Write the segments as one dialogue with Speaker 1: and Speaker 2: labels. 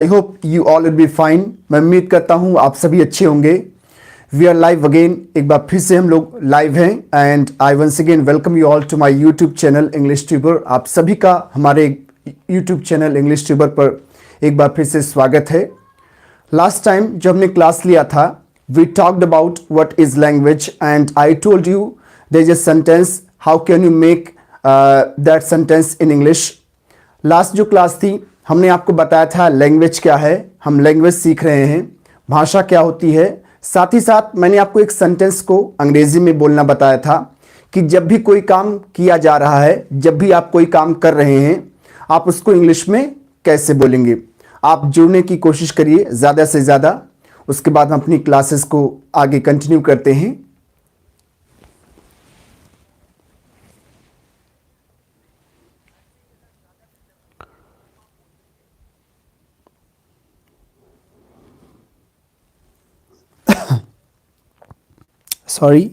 Speaker 1: I hope you all will be fine. मैं उम्मीद करता हूँ आप सभी अच्छे होंगे। वी आर लाइव अगेन, एक बार फिर से हम लोग लाइव हैं and I once again welcome you all to my YouTube channel English tuber. आप सभी का हमारे यूट्यूब चैनल इंग्लिश ट्यूबर पर एक बार फिर से स्वागत है। लास्ट टाइम जब हमने क्लास लिया था we talked about what is language and I told you there is a sentence, how can you make that sentence in English. Last जो क्लास थी हमने आपको बताया था लैंग्वेज क्या है, हम लैंग्वेज सीख रहे हैं, भाषा क्या होती है। साथ ही साथ मैंने आपको एक सेंटेंस को अंग्रेजी में बोलना बताया था कि जब भी कोई काम किया जा रहा है, जब भी आप कोई काम कर रहे हैं, आप उसको इंग्लिश में कैसे बोलेंगे। आप जुड़ने की कोशिश करिए ज़्यादा से ज़्यादा, उसके बाद हम अपनी क्लासेस को आगे कंटिन्यू करते हैं। सॉरी,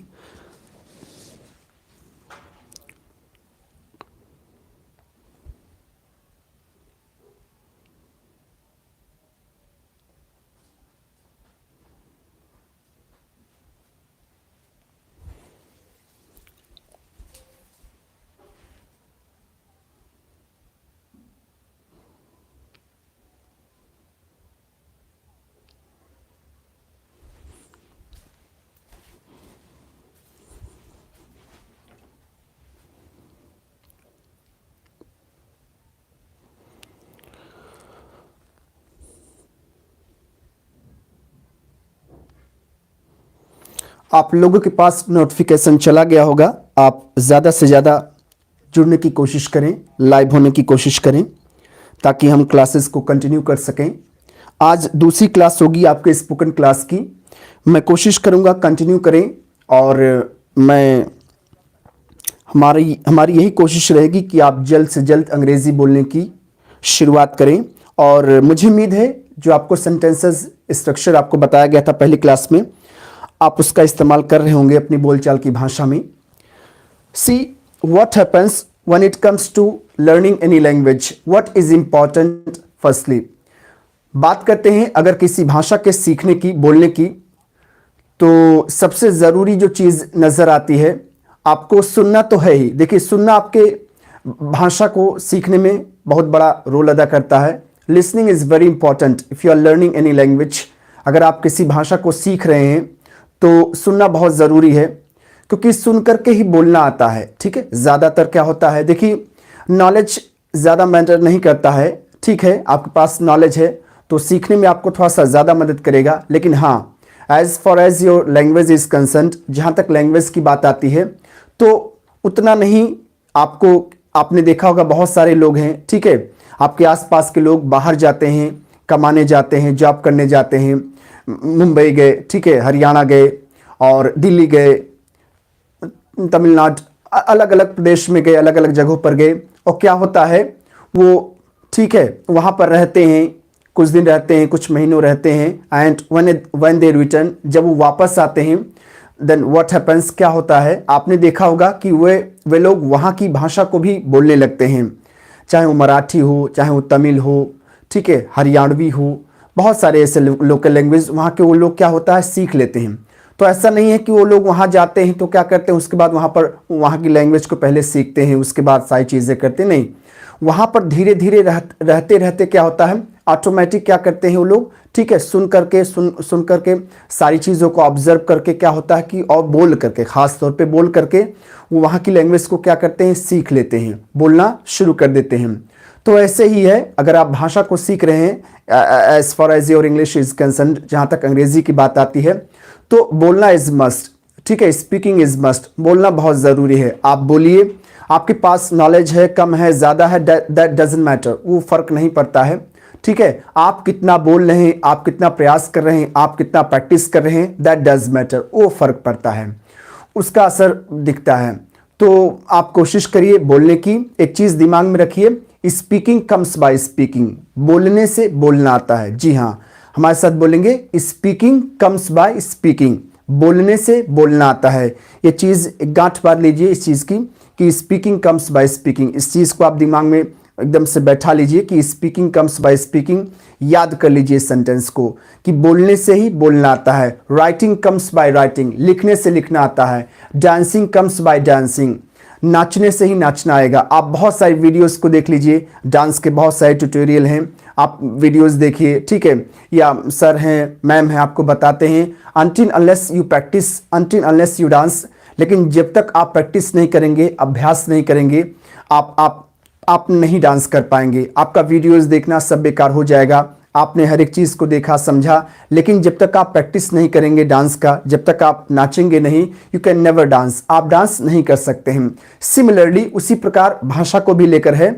Speaker 1: आप लोगों के पास नोटिफिकेशन चला गया होगा। आप ज़्यादा से ज़्यादा जुड़ने की कोशिश करें, लाइव होने की कोशिश करें ताकि हम क्लासेस को कंटिन्यू कर सकें। आज दूसरी क्लास होगी आपके स्पोकन क्लास की। मैं कोशिश करूंगा कंटिन्यू करें और मैं हमारी हमारी यही कोशिश रहेगी कि आप जल्द से जल्द अंग्रेज़ी बोलने की शुरुआत करें। और मुझे उम्मीद है जो आपको सेंटेंसेस स्ट्रक्चर आपको बताया गया था पहली क्लास में, आप उसका इस्तेमाल कर रहे होंगे अपनी बोलचाल की भाषा में। See what happens when it comes to learning any language, what is important. Firstly बात करते हैं अगर किसी भाषा के सीखने की, बोलने की, तो सबसे ज़रूरी जो चीज़ नज़र आती है, आपको सुनना तो है ही। देखिए, सुनना आपके भाषा को सीखने में बहुत बड़ा रोल अदा करता है। Listening is very important if you are learning any language. अगर आप किसी भाषा को सीख रहे हैं तो सुनना बहुत ज़रूरी है, क्योंकि सुन करके ही बोलना आता है। ठीक है, ज़्यादातर क्या होता है, देखिए नॉलेज ज़्यादा मैटर नहीं करता है। ठीक है, आपके पास नॉलेज है तो सीखने में आपको थोड़ा सा ज़्यादा मदद करेगा, लेकिन हाँ, as far as your language is concern, जहाँ तक लैंग्वेज की बात आती है तो उतना नहीं। आपको आपने देखा होगा बहुत सारे लोग हैं, ठीक है, आपके आसपास के लोग बाहर जाते हैं, कमाने जाते हैं, जॉब करने जाते हैं, मुंबई गए, ठीक है, हरियाणा गए और दिल्ली गए, तमिलनाडु, अलग अलग प्रदेश में गए, अलग अलग जगहों पर गए। और क्या होता है, वो ठीक है वहाँ पर रहते हैं, कुछ दिन रहते हैं, कुछ महीनों रहते हैं, एंड व्हेन दे रिटर्न, जब वो वापस आते हैं, देन व्हाट हैपन्स, क्या होता है, आपने देखा होगा कि वे लोग वहाँ की भाषा को भी बोलने लगते हैं, चाहे वो मराठी हो, चाहे वो तमिल हो, ठीक है, हरियाणवी हो, बहुत सारे ऐसे लोकल लैंग्वेज वहाँ के वो लोग क्या होता है सीख लेते हैं। तो ऐसा नहीं है कि वो लोग वहाँ जाते हैं तो क्या करते हैं, उसके बाद वहाँ पर वहाँ की लैंग्वेज को पहले सीखते हैं, उसके बाद सारी चीज़ें करते नहीं। वहाँ पर धीरे धीरे रहते रहते क्या होता है, ऑटोमेटिक क्या करते हैं वो लोग, ठीक है, सुन करके सारी चीज़ों को ऑब्जर्व करके क्या होता है कि, और बोल करके, ख़ास तौर पे बोल करके वो वहाँ की लैंग्वेज को क्या करते हैं, सीख लेते हैं, बोलना शुरू कर देते हैं। तो ऐसे ही है, अगर आप भाषा को सीख रहे हैं, as far as your English is concern, जहाँ तक अंग्रेजी की बात आती है, तो बोलना इज मस्ट। ठीक है, स्पीकिंग इज मस्ट, बोलना बहुत ज़रूरी है। आप बोलिए, आपके पास नॉलेज है, कम है, ज़्यादा है, दैट डजंट मैटर, वो फ़र्क नहीं पड़ता है। ठीक है, आप कितना बोल रहे हैं, आप कितना प्रयास कर रहे हैं, आप कितना प्रैक्टिस कर रहे हैं, दैट डज मैटर, वो फ़र्क पड़ता है, उसका असर दिखता है। तो आप कोशिश करिए बोलने की। एक चीज़ दिमाग में रखिए, स्पीकिंग कम्स बाय स्पीकिंग, बोलने से बोलना आता है। जी हाँ, हमारे साथ बोलेंगे, स्पीकिंग कम्स बाय स्पीकिंग, बोलने से बोलना आता है। ये चीज़ गांठ बांध लीजिए इस चीज़ की कि स्पीकिंग कम्स बाय स्पीकिंग, इस चीज़ को आप दिमाग में एकदम से बैठा लीजिए कि स्पीकिंग कम्स बाय स्पीकिंग, याद कर लीजिए सेंटेंस को कि बोलने से ही बोलना आता है। राइटिंग कम्स बाय राइटिंग, लिखने से लिखना आता है। डांसिंग कम्स बाय डांसिंग, नाचने से ही नाचना आएगा। आप बहुत सारी वीडियोस को देख लीजिए, डांस के बहुत सारे ट्यूटोरियल हैं, आप वीडियोस देखिए, ठीक है, या सर हैं, मैम हैं, आपको बताते हैं until unless you practice, until unless you dance. लेकिन जब तक आप प्रैक्टिस नहीं करेंगे, अभ्यास नहीं करेंगे, आप नहीं डांस कर पाएंगे। आपका वीडियोस देखना सब बेकार हो जाएगा। आपने हर एक चीज़ को देखा समझा, लेकिन जब तक आप प्रैक्टिस नहीं करेंगे डांस का, जब तक आप नाचेंगे नहीं, यू कैन नेवर डांस, आप डांस नहीं कर सकते हैं। सिमिलरली उसी प्रकार भाषा को भी लेकर है,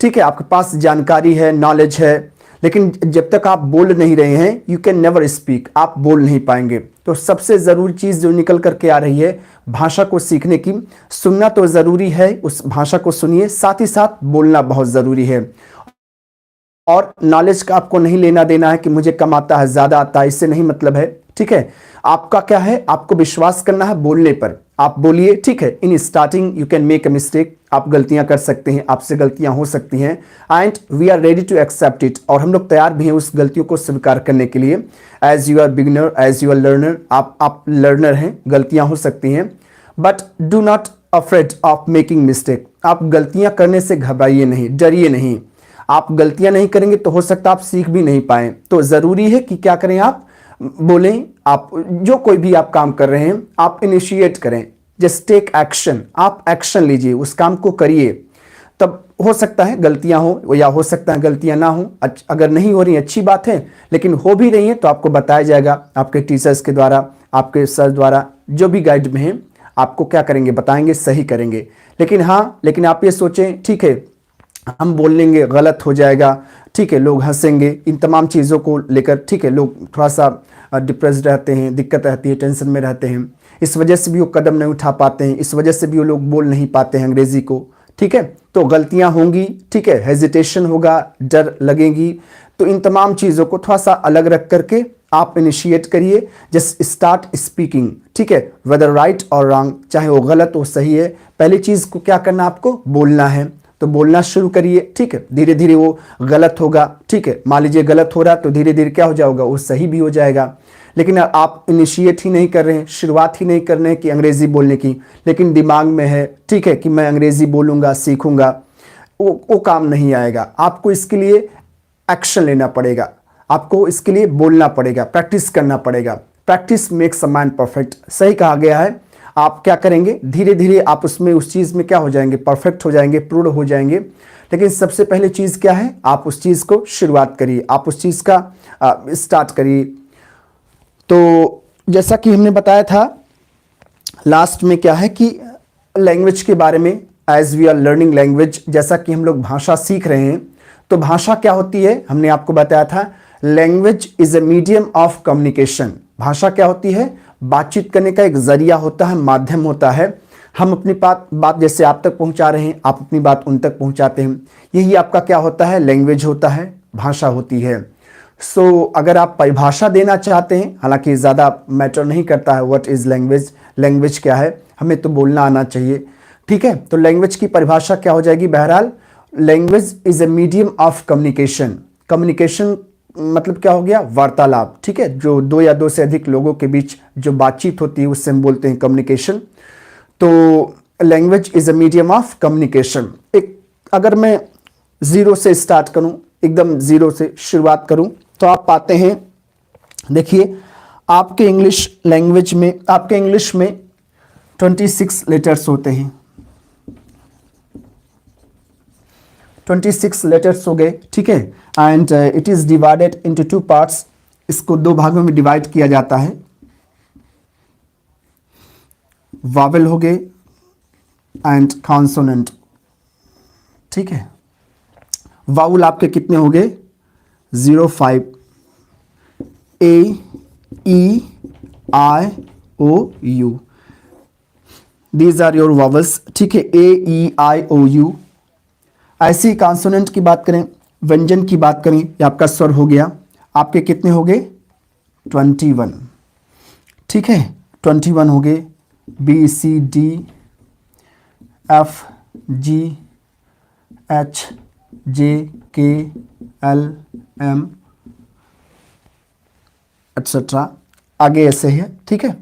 Speaker 1: ठीक है, आपके पास जानकारी है, नॉलेज है, लेकिन जब तक आप बोल नहीं रहे हैं, यू कैन नेवर स्पीक, आप बोल नहीं पाएंगे। तो सबसे ज़रूरी चीज़ जो निकल करके आ रही है भाषा को सीखने की, सुनना तो ज़रूरी है, उस भाषा को सुनिए, साथ ही साथ बोलना बहुत ज़रूरी है। और नॉलेज का आपको नहीं लेना देना है कि मुझे कम आता है, ज़्यादा आता है, इससे नहीं मतलब है, ठीक है। आपका क्या है, आपको विश्वास करना है बोलने पर, आप बोलिए, ठीक है। In starting you can make a mistake, आप गलतियां कर सकते हैं, आपसे गलतियां हो सकती हैं, and we are ready to accept it, और हम लोग तैयार भी हैं उस गलतियों को स्वीकार करने के लिए। As you are beginner, as you are learner, आप लर्नर हैं, गलतियां हो सकती हैं, but do not afraid of making mistake, आप गलतियां करने से घबराइए नहीं, डरिए नहीं। आप गलतियां नहीं करेंगे तो हो सकता है आप सीख भी नहीं पाए। तो ज़रूरी है कि क्या करें, आप बोलें, आप जो कोई भी आप काम कर रहे हैं आप इनिशिएट करें, जस्ट टेक एक्शन, आप एक्शन लीजिए, उस काम को करिए। तब हो सकता है गलतियां हो या हो सकता है गलतियां ना हो, अगर नहीं हो रही अच्छी बात है, लेकिन हो भी रही है तो आपको बताया जाएगा आपके टीचर्स के द्वारा, आपके सर द्वारा, जो भी गाइड में हैं, आपको क्या करेंगे, बताएंगे, सही करेंगे। लेकिन हाँ, लेकिन आप ये सोचें, ठीक है हम बोल लेंगे गलत हो जाएगा, ठीक है, लोग हंसेंगे, इन तमाम चीज़ों को लेकर, ठीक है, लोग थोड़ा सा डिप्रेस्ड रहते हैं, दिक्कत रहती है, टेंशन में रहते हैं, इस वजह से भी वो कदम नहीं उठा पाते हैं, इस वजह से भी वो लोग बोल नहीं पाते हैं अंग्रेज़ी को, ठीक है। तो गलतियां होंगी, ठीक है, हेजिटेशन होगा, डर लगेगी, तो इन तमाम चीज़ों को थोड़ा सा अलग रख करके आप इनिशिएट करिए, जस्ट स्टार्ट स्पीकिंग, ठीक है, वेदर राइट और रॉन्ग, चाहे वो गलत हो सही है, पहली चीज़ को क्या करना, आपको बोलना है, तो बोलना शुरू करिए, ठीक है। धीरे धीरे वो गलत होगा, ठीक है, मान लीजिए गलत हो रहा तो धीरे धीरे क्या हो जाएगा, वो सही भी हो जाएगा। लेकिन आप इनिशिएट ही नहीं कर रहे हैं, शुरुआत ही नहीं कर रहे हैं कि अंग्रेज़ी बोलने की, लेकिन दिमाग में है, ठीक है, कि मैं अंग्रेज़ी बोलूँगा, सीखूँगा, वो काम नहीं आएगा। आपको इसके लिए एक्शन लेना पड़ेगा, आपको इसके लिए बोलना पड़ेगा, प्रैक्टिस करना पड़ेगा। Practice makes a man perfect, सही कहा गया है। आप क्या करेंगे, धीरे धीरे आप उसमें, उस चीज़ में क्या हो जाएंगे, परफेक्ट हो जाएंगे, पूर्ण हो जाएंगे। लेकिन सबसे पहले चीज़ क्या है, आप उस चीज़ को शुरुआत करिए, आप उस चीज़ का स्टार्ट करिए। तो जैसा कि हमने बताया था लास्ट में, क्या है कि लैंग्वेज के बारे में, as we are learning language, जैसा कि हम लोग भाषा सीख रहे हैं, तो भाषा क्या होती है, हमने आपको बताया था language is a medium of communication. भाषा क्या होती है, बातचीत करने का एक जरिया होता है, माध्यम होता है। हम अपनी बात जैसे आप तक पहुंचा रहे हैं, आप अपनी बात उन तक पहुंचाते हैं, यही आपका क्या होता है, लैंग्वेज होता है, भाषा होती है। सो अगर आप परिभाषा देना चाहते हैं, हालांकि ज़्यादा मैटर नहीं करता है व्हाट इज़ लैंग्वेज, लैंग्वेज क्या है, हमें तो बोलना आना चाहिए, ठीक है। तो लैंग्वेज की परिभाषा क्या हो जाएगी, बहरहाल language is a medium of communication. Communication मतलब क्या हो गया, वार्तालाप, ठीक है, जो दो या दो से अधिक लोगों के बीच जो बातचीत होती है उससे हम बोलते हैं कम्युनिकेशन। तो language is a medium of communication. एक अगर मैं ज़ीरो से स्टार्ट करूं, एकदम ज़ीरो से शुरुआत करूं, तो आप पाते हैं, देखिए आपके इंग्लिश लैंग्वेज में, आपके इंग्लिश में 26 लेटर्स होते हैं, 26 लेटर्स हो गए, ठीक है। And it is divided into 2 parts, इसको 2 भागों में डिवाइड किया जाता है। वावेल हो गए एंड कॉन्सोनेंट, ठीक है। वाउल आपके कितने हो गए, 0, 5, A, E, I, O, U, these are your vowels, ठीक है, ए, ई, आई, ओ, यू। ऐसी कॉन्सोनेंट की बात करें, व्यंजन की बात करें, ये आपका स्वर हो गया, आपके कितने हो गए, 21, ठीक है, 21 हो गए। बी, सी, डी, एफ, जी, एच, जे के एल एम एक्सेट्रा, आगे ऐसे है। ठीक है,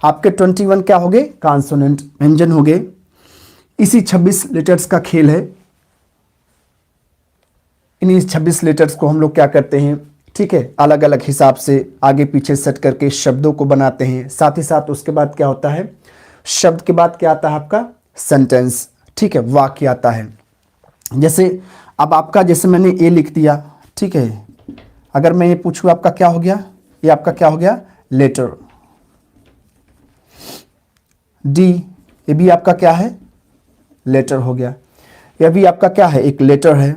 Speaker 1: आपके 21 क्या हो गए? कॉन्सोनेंट, व्यंजन हो गए। इसी 26 लेटर्स का खेल है। इन्हीं 26 लेटर्स को हम लोग क्या करते हैं, ठीक है, अलग अलग हिसाब से आगे पीछे सेट करके शब्दों को बनाते हैं। साथ ही साथ उसके बाद क्या होता है, शब्द के बाद क्या आता है आपका? सेंटेंस। ठीक है, वाक्य आता है। जैसे अब आपका, जैसे मैंने ए लिख दिया, ठीक है, अगर मैं ये पूछूं आपका क्या हो गया? ये आपका क्या हो गया? लेटर। डी, ये भी आपका क्या है? लेटर हो गया। यह भी आपका क्या है? एक लेटर है।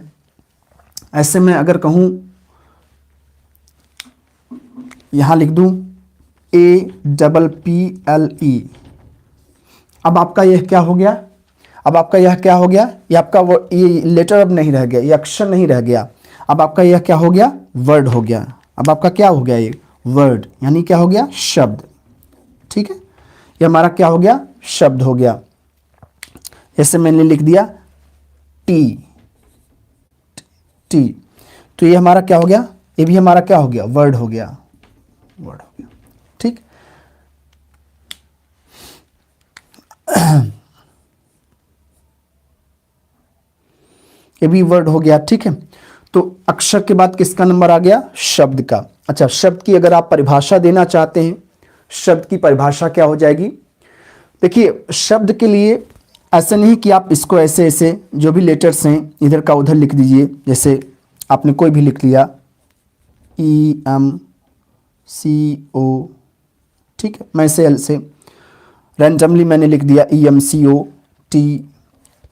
Speaker 1: ऐसे में अगर कहूं, यहां लिख दूं APPLE, अब आपका यह क्या हो गया? अब आपका यह क्या हो गया? ये आपका वो, ये लेटर अब नहीं रह गया, ये अक्षर नहीं रह गया। अब आपका यह क्या हो गया? वर्ड हो गया। अब आपका क्या हो गया? ये वर्ड, यानी क्या हो गया? शब्द। ठीक है, ये हमारा क्या हो गया? शब्द हो गया। जैसे मैंने लिख दिया टी, टी, तो ये हमारा क्या हो गया? ये भी हमारा क्या हो गया? वर्ड हो गया, वर्ड हो गया। ठीक, ये भी वर्ड हो गया। ठीक है, तो अक्षर के बाद किसका नंबर आ गया? शब्द का। अच्छा, शब्द की अगर आप परिभाषा देना चाहते हैं, शब्द की परिभाषा क्या हो जाएगी? देखिए, शब्द के लिए ऐसा नहीं कि आप इसको ऐसे ऐसे जो भी लेटर्स हैं इधर का उधर लिख दीजिए। जैसे आपने कोई भी लिख लिया EMCO, ठीक है, मैं से एल से रैंडमली मैंने लिख दिया EMCOT।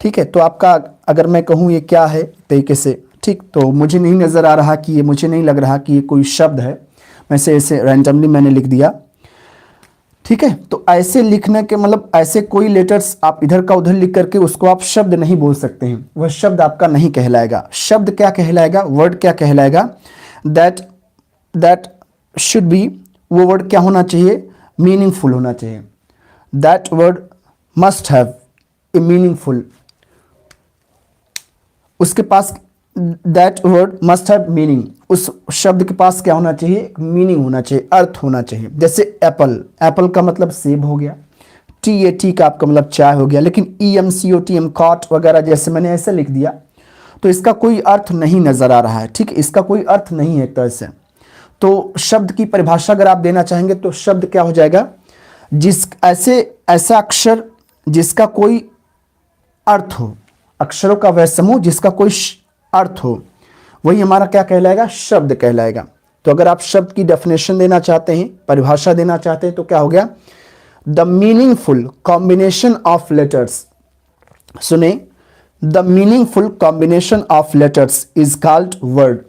Speaker 1: ठीक है, तो आपका अगर मैं कहूँ ये क्या है तरीके से, ठीक, तो मुझे नहीं नज़र आ रहा कि ये, मुझे नहीं लग रहा कि ये कोई शब्द है। मैं से ऐसे रैंडमली मैंने लिख दिया। ठीक है, तो ऐसे लिखने के मतलब ऐसे कोई लेटर्स आप इधर का उधर लिख करके उसको आप शब्द नहीं बोल सकते हैं। वह शब्द आपका नहीं कहलाएगा। शब्द क्या कहलाएगा? वर्ड क्या कहलाएगा? दैट दैट शुड बी, वो वर्ड क्या होना चाहिए? मीनिंगफुल होना चाहिए। That word must have a meaningful, उसके पास that word must have meaning, उस शब्द के पास क्या होना चाहिए? मीनिंग होना चाहिए, अर्थ होना चाहिए। जैसे एप्पल, एप्पल का मतलब सेब हो गया। TAT का आपका मतलब चाय हो गया। लेकिन EMCOT कॉट वगैरह जैसे मैंने ऐसे लिख दिया तो इसका कोई अर्थ नहीं नजर आ रहा है। ठीक, इसका कोई अर्थ नहीं है एक तरह से। तो शब्द की परिभाषा अगर आप देना चाहेंगे तो शब्द क्या हो जाएगा? जिस ऐसे ऐसा अक्षर जिसका कोई अर्थ हो, अक्षरों का वह समूह जिसका कोई अर्थ हो, वही हमारा क्या कहलाएगा? शब्द कहलाएगा। तो अगर आप शब्द की डेफिनेशन देना चाहते हैं, परिभाषा देना चाहते हैं, तो क्या हो गया? The meaningful combination of letters, सुने, the meaningful combination of letters is called word.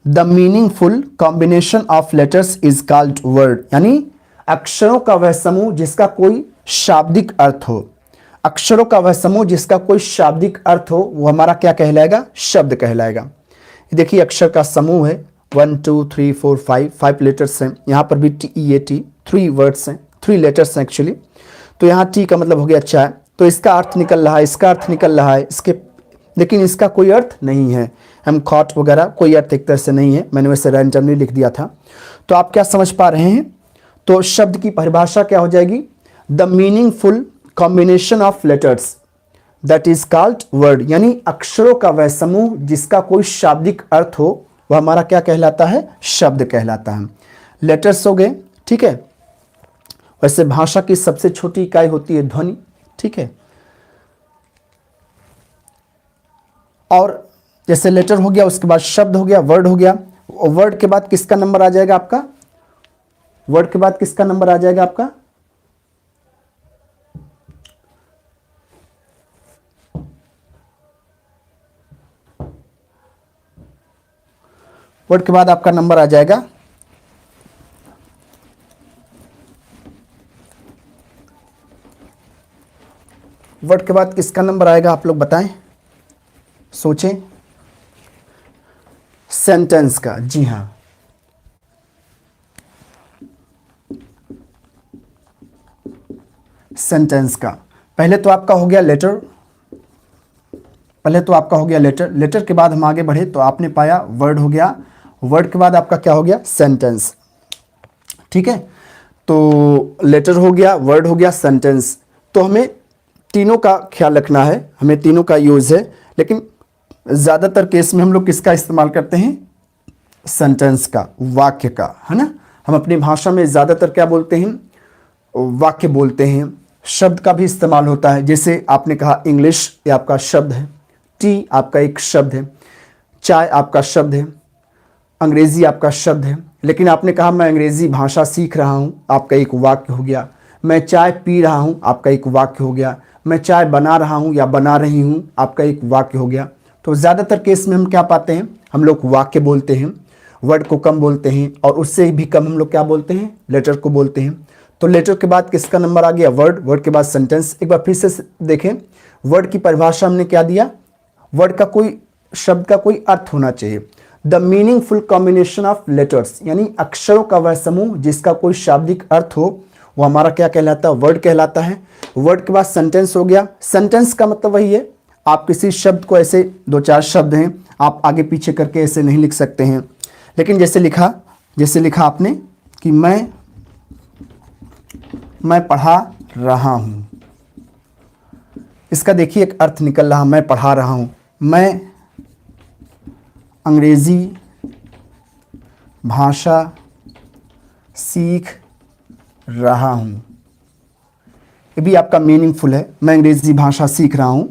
Speaker 1: The meaningful combination of letters is called word, यानी अक्षरों का वह समूह जिसका कोई शाब्दिक अर्थ हो। अक्षरों का वह समूह जिसका कोई शाब्दिक अर्थ हो, वो हमारा क्या कहलाएगा? शब्द कहलाएगा। देखिए, अक्षर का समूह है 1 2 3 4 5, 5 लेटर्स हैं। यहाँ पर भी TEAT 3 वर्ड्स हैं, 3 लेटर्स हैं एक्चुअली। तो यहाँ T का मतलब हो गया चाय, तो इसका अर्थ निकल रहा है, इसका अर्थ निकल रहा है इसके, लेकिन इसका कोई अर्थ नहीं है। हम खॉट वगैरह कोई अर्थ एक तरह से नहीं है, मैंने वैसे रैंडमली लिख दिया था। तो आप क्या समझ पा रहे हैं? तो शब्द की परिभाषा क्या हो जाएगी? The meaningful combination of letters that is called word, यानी अक्षरों का वह समूह जिसका कोई शाब्दिक अर्थ हो, वह हमारा क्या कहलाता है? शब्द कहलाता है। लेटर्स हो गए। ठीक है, वैसे भाषा की सबसे छोटी इकाई होती है ध्वनि। ठीक है, और जैसे लेटर हो गया, उसके बाद शब्द हो गया, वर्ड हो गया। वर्ड के बाद किसका नंबर आ जाएगा आपका? वर्ड के बाद किसका नंबर आ जाएगा आपका? वर्ड के बाद आपका नंबर आ जाएगा वर्ड के बाद किसका नंबर आएगा? आप लोग बताएं, सोचें। सेंटेंस का, जी हाँ। सेंटेंस का पहले तो आपका हो गया लेटर, पहले तो आपका हो गया लेटर, लेटर के बाद हम आगे बढ़े तो आपने पाया वर्ड हो गया, वर्ड के बाद आपका क्या हो गया, सेंटेंस। ठीक है, तो लेटर हो गया, वर्ड हो गया, सेंटेंस। तो हमें तीनों का ख्याल रखना है, हमें तीनों का यूज़ है, लेकिन ज़्यादातर केस में हम लोग किसका इस्तेमाल करते हैं, सेंटेंस का, वाक्य का, है ना। हम अपनी भाषा में ज़्यादातर क्या बोलते हैं, वाक्य बोलते हैं। शब्द का भी इस्तेमाल होता है, जैसे आपने कहा इंग्लिश ये आपका शब्द है, टी आपका एक शब्द है, चाय आपका शब्द है, अंग्रेज़ी आपका शब्द है। लेकिन आपने कहा मैं अंग्रेज़ी भाषा सीख रहा हूँ, आपका एक वाक्य हो गया। मैं चाय पी रहा हूँ, आपका एक वाक्य हो गया। मैं चाय बना रहा हूँ या बना रही हूँ, आपका एक वाक्य हो गया। तो ज़्यादातर केस में हम क्या पाते हैं, हम लोग वाक्य बोलते हैं, वर्ड को कम बोलते हैं, और उससे भी कम हम लोग क्या बोलते हैं, लेटर को बोलते हैं। तो लेटर के बाद किसका नंबर आ गया, वर्ड, वर्ड के बाद सेंटेंस। एक बार फिर से देखें, वर्ड की परिभाषा हमने क्या दिया, वर्ड का कोई शब्द का कोई अर्थ होना चाहिए। The meaningful combination of letters, यानी अक्षरों का वह समूह जिसका कोई शाब्दिक अर्थ हो, वो हमारा क्या कहलाता है, वर्ड कहलाता है। वर्ड के बाद सेंटेंस हो गया। सेंटेंस का मतलब वही है, आप किसी शब्द को, ऐसे दो चार शब्द हैं, आप आगे पीछे करके ऐसे नहीं लिख सकते हैं, लेकिन जैसे लिखा आपने कि मैं पढ़ा रहा हूं, इसका देखिए एक अर्थ निकल रहा, मैं पढ़ा रहा हूं, मैं अंग्रेजी भाषा सीख रहा हूं, ये भी आपका मीनिंगफुल है, मैं अंग्रेजी भाषा सीख रहा हूं।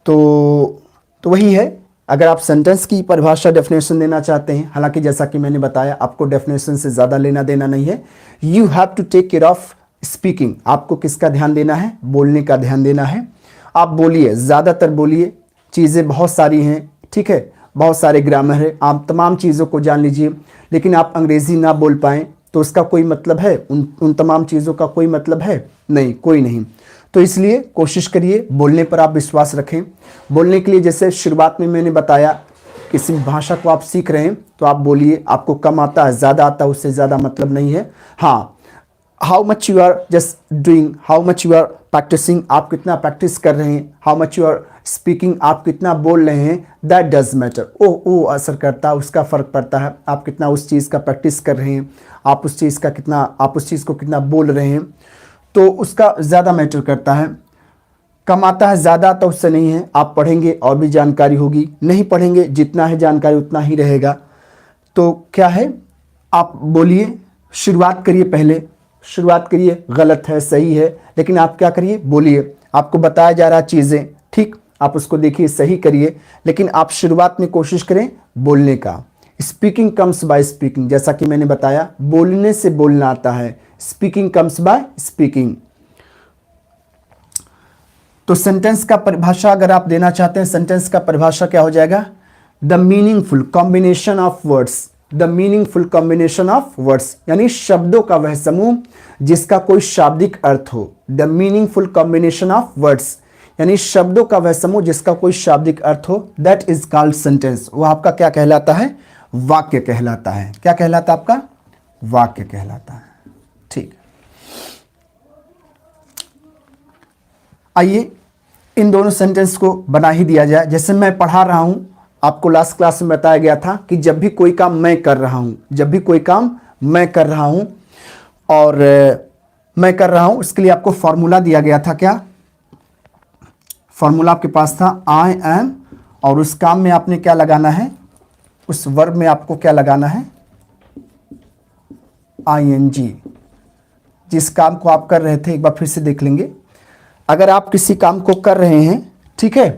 Speaker 1: तो वही है। अगर आप सेंटेंस की परिभाषा डेफिनेशन देना चाहते हैं, हालांकि जैसा कि मैंने बताया आपको डेफिनेशन से ज़्यादा लेना देना नहीं है। You have to take care of speaking, आपको किसका ध्यान देना है, बोलने का ध्यान देना है। आप बोलिए, ज़्यादातर बोलिए, चीज़ें बहुत सारी हैं, ठीक है, बहुत सारे ग्रामर है, आप तमाम चीज़ों को जान लीजिए। लेकिन आप अंग्रेज़ी ना बोल पाएँ तो उसका कोई मतलब है, उन तमाम चीज़ों का कोई मतलब है नहीं, कोई नहीं। तो इसलिए कोशिश करिए, बोलने पर आप विश्वास रखें। बोलने के लिए जैसे शुरुआत में मैंने बताया, किसी भाषा को आप सीख रहे हैं तो आप बोलिए, आपको कम आता है ज़्यादा आता है उससे ज़्यादा मतलब नहीं है। हाँ, how much you are just doing, how much you are practicing, आप कितना प्रैक्टिस कर रहे हैं, how much you are speaking, आप कितना बोल रहे हैं, दैट डज मैटर, वो असर करता है, उसका फ़र्क पड़ता है। आप कितना उस चीज़ का प्रैक्टिस कर रहे हैं, आप उस चीज़ को कितना बोल रहे हैं, तो उसका ज़्यादा मैटर करता है। कम आता है ज़्यादा तो उससे नहीं है, आप पढ़ेंगे और भी जानकारी होगी, नहीं पढ़ेंगे जितना है जानकारी उतना ही रहेगा। तो क्या है, आप बोलिए, शुरुआत करिए, पहले शुरुआत करिए, गलत है सही है, लेकिन आप क्या करिए, बोलिए। आपको बताया जा रहा चीज़ें, ठीक, आप उसको देखिए, सही करिए, लेकिन आप शुरुआत में कोशिश करें बोलने का। स्पीकिंग कम्स बाय स्पीकिंग, जैसा कि मैंने बताया, बोलने से बोलना आता है, स्पीकिंग कम्स बाय स्पीकिंग। तो सेंटेंस का परिभाषा अगर आप देना चाहते हैं, सेंटेंस का परिभाषा क्या हो जाएगा, the meaningful combination of words, the meaningful combination of words, यानी शब्दों का वह समूह जिसका कोई शाब्दिक अर्थ हो। The meaningful combination of words, यानी शब्दों का वह समूह जिसका कोई शाब्दिक अर्थ हो, दैट इज कॉल्ड सेंटेंस। वो आपका क्या कहलाता है, वाक्य कहलाता है। क्या कहलाता है आपका, वाक्य कहलाता है। ठीक, आइए इन दोनों सेंटेंस को बना ही दिया जाए। जैसे मैं पढ़ा रहा हूं, आपको लास्ट क्लास में बताया गया था कि जब भी कोई काम मैं कर रहा हूं, जब भी कोई काम मैं कर रहा हूं, और मैं कर रहा हूं, उसके लिए आपको फॉर्मूला दिया गया था। क्या फॉर्मूला आपके पास था, आई एम, और उस काम में आपने क्या लगाना है, उस वर्ब में आपको क्या लगाना है, ING। जिस काम को आप कर रहे थे, एक बार फिर से देख लेंगे। अगर आप किसी काम को कर रहे हैं, ठीक है,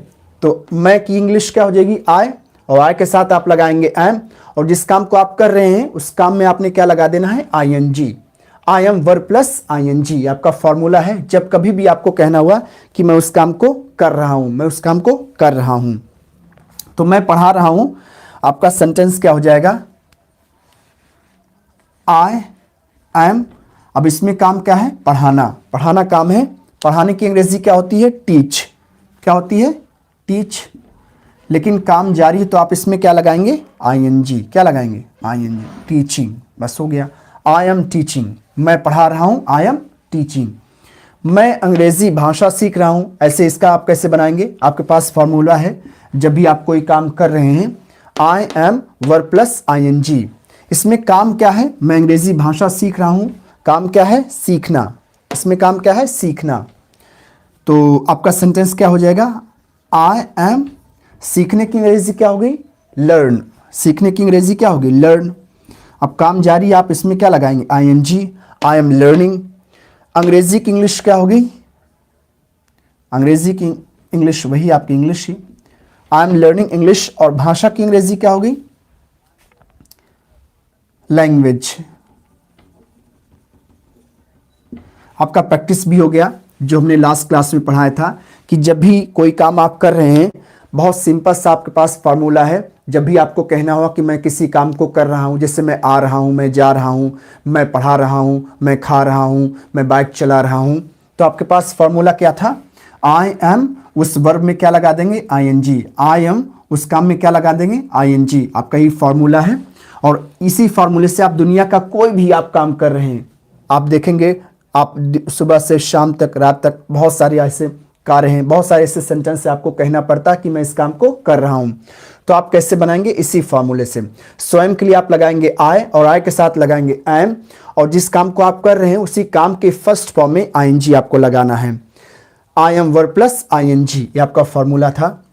Speaker 1: तो मैं की इंग्लिश क्या हो जाएगी, आई, और आई के साथ आप लगाएंगे एम, और जिस काम को आप कर रहे हैं उस काम में आपने क्या लगा देना है, ING। I am verb plus ING आपका फॉर्मूला है। जब कभी भी आपको कहना हुआ कि मैं उस काम को कर रहा हूं, मैं उस काम को कर रहा हूं, तो मैं पढ़ा रहा हूं, आपका सेंटेंस क्या हो जाएगा, आई एम। अब इसमें काम क्या है, पढ़ाना, पढ़ाना काम है। पढ़ाने की अंग्रेजी क्या होती है, टीच। क्या होती है, टीच। लेकिन काम जारी, तो आप इसमें क्या लगाएंगे, ING। क्या लगाएंगे, ING, टीचिंग, बस हो गया। आई एम टीचिंग, मैं पढ़ा रहा हूं, आई एम टीचिंग। मैं अंग्रेजी भाषा सीख रहा हूं, ऐसे इसका आप कैसे बनाएंगे? आपके पास फॉर्मूला है, जब भी आप कोई काम कर रहे हैं, आई एम वर्ब प्लस ING। इसमें काम क्या है? मैं अंग्रेजी भाषा सीख रहा हूं, काम क्या है? सीखना। इसमें काम क्या है? सीखना। तो आपका सेंटेंस क्या हो जाएगा? आई एम, सीखने की अंग्रेजी क्या हो गई? लर्न। सीखने की अंग्रेजी क्या होगी? लर्न। अब काम जारी, आप इसमें क्या लगाएंगे? ING। I am learning. अंग्रेजी की इंग्लिश क्या होगी? अंग्रेजी की इंग्लिश वही आपकी English he, I am learning English. और भाषा की अंग्रेजी क्या होगी? लैंग्वेज। आपका प्रैक्टिस भी हो गया, जो हमने लास्ट क्लास में पढ़ाया था कि जब भी कोई काम आप कर रहे हैं, बहुत सिंपल सा आपके पास फॉर्मूला है। जब भी आपको कहना होगा कि मैं किसी काम को कर रहा हूं, जैसे मैं आ रहा हूं, मैं जा रहा हूं, मैं पढ़ा रहा हूं, मैं खा रहा हूं, मैं बाइक चला रहा हूं, तो आपके पास फॉर्मूला क्या था? आई एम, उस वर्ब में क्या लगा देंगे? ING। आई एम, उस काम में क्या लगा देंगे? ING। आपका ही फॉर्मूला है, और इसी फॉर्मूले से आप दुनिया का कोई भी आप काम कर रहे हैं, आप देखेंगे, आप सुबह से शाम तक, रात तक बहुत सारे ऐसे कार्य हैं, बहुत सारे ऐसे सेंटेंस से आपको कहना पड़ता है कि मैं इस काम को कर रहा हूं। तो आप कैसे बनाएंगे? इसी फॉर्मूले से। स्वयं के लिए आप लगाएंगे आई, और आई के साथ लगाएंगे एम, और जिस काम को आप कर रहे हैं उसी काम के फर्स्ट फॉर्म में ING आपको लगाना है। आई एम वर्ब प्लस ING, ये आपका फॉर्मूला था।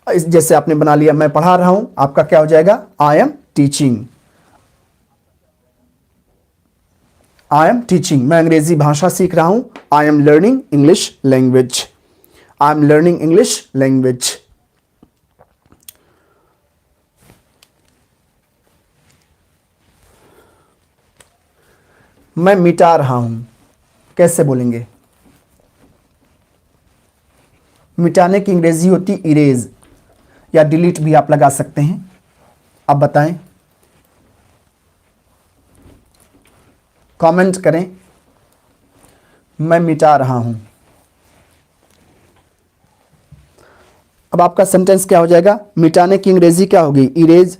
Speaker 1: जैसे आपने बना लिया, मैं पढ़ा रहा हूं, आपका क्या हो जाएगा? I am teaching. I am teaching, मैं अंग्रेजी भाषा सीख रहा हूं, I am learning English language. I am learning English language. मैं मिटा रहा हूं, कैसे बोलेंगे? मिटाने की अंग्रेजी होती इरेज, या डिलीट भी आप लगा सकते हैं। आप बताएं, कमेंट करें। मैं मिटा रहा हूं। अब आपका सेंटेंस क्या हो जाएगा? मिटाने की अंग्रेजी क्या होगी? इरेज।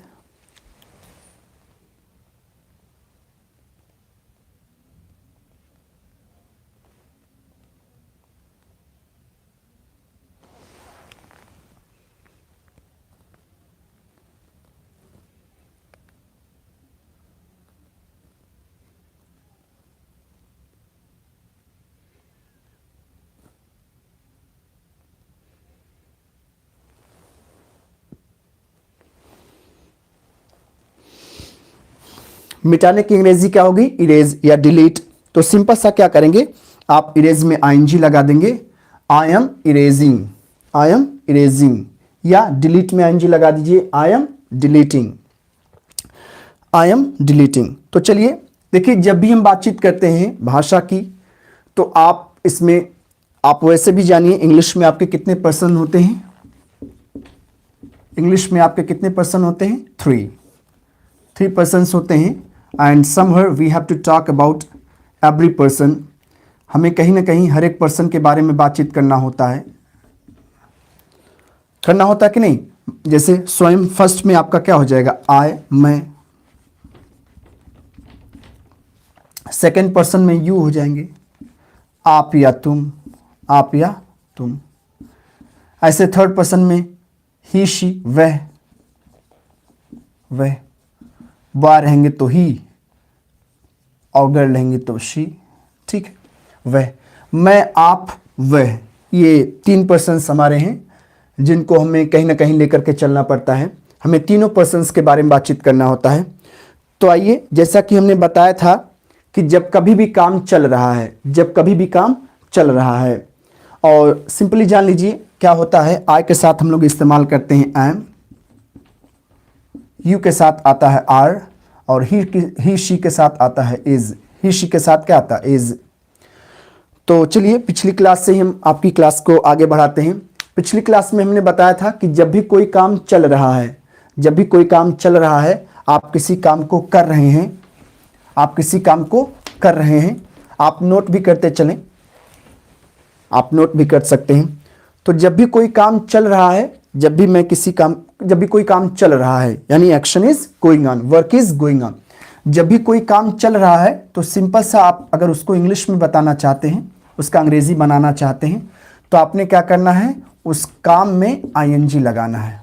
Speaker 1: मिटाने की अंग्रेजी क्या होगी? इरेज या डिलीट। तो सिंपल सा क्या करेंगे, आप इरेज में ING लगा देंगे, I am erasing, I am erasing. या डिलीट में ING लगा दीजिए, I am deleting, I am deleting. तो चलिए देखिए, जब भी हम बातचीत करते हैं भाषा की, तो आप इसमें, आप वैसे भी जानिए इंग्लिश में आपके कितने पर्सन होते हैं? इंग्लिश में आपके कितने पर्सन होते हैं? 3 पर्सन्स होते हैं। And somewhere we have to talk about every person. हमें कहीं ना कहीं हर एक पर्सन के बारे में बातचीत करना होता है कि नहीं? जैसे स्वयं फर्स्ट में आपका क्या हो जाएगा? आई, मैं। सेकंड पर्सन में यू हो जाएंगे, आप या तुम, आप या तुम। ऐसे थर्ड पर्सन में ही, शी, वह, वह। बॉय रहेंगे तो ही, और गर्ल रहेंगे तो शी। ठीक है, वह, मैं, आप, वह। ये 3 पर्सन्स हमारे हैं जिनको हमें कहीं ना कहीं लेकर के चलना पड़ता है। हमें तीनों पर्सन्स के बारे में बातचीत करना होता है। तो आइए, जैसा कि हमने बताया था कि जब कभी भी काम चल रहा है, जब कभी भी काम चल रहा है, और सिंपली जान लीजिए क्या होता है। आई के साथ हम लोग इस्तेमाल करते हैं एम, यू के साथ आता है आर, और ही शी के साथ आता है इज। ही शी के साथ क्या आता है? इज। तो चलिए पिछली क्लास से ही हम आपकी क्लास को आगे बढ़ाते हैं। पिछली क्लास में हमने बताया था कि जब भी कोई काम चल रहा है, जब भी कोई काम चल रहा है, आप किसी काम को कर रहे हैं, आप किसी काम को कर रहे हैं, आप नोट भी करते चलें, आप नोट भी कर सकते हैं। तो जब भी कोई काम चल रहा है, जब भी कोई काम चल रहा है, यानी action is going on, work is going on. जब भी कोई काम चल रहा है तो सिंपल सा आप अगर उसको इंग्लिश में बताना चाहते हैं, उसका अंग्रेजी बनाना चाहते हैं, तो आपने क्या करना है, उस काम में आईएनजी लगाना है।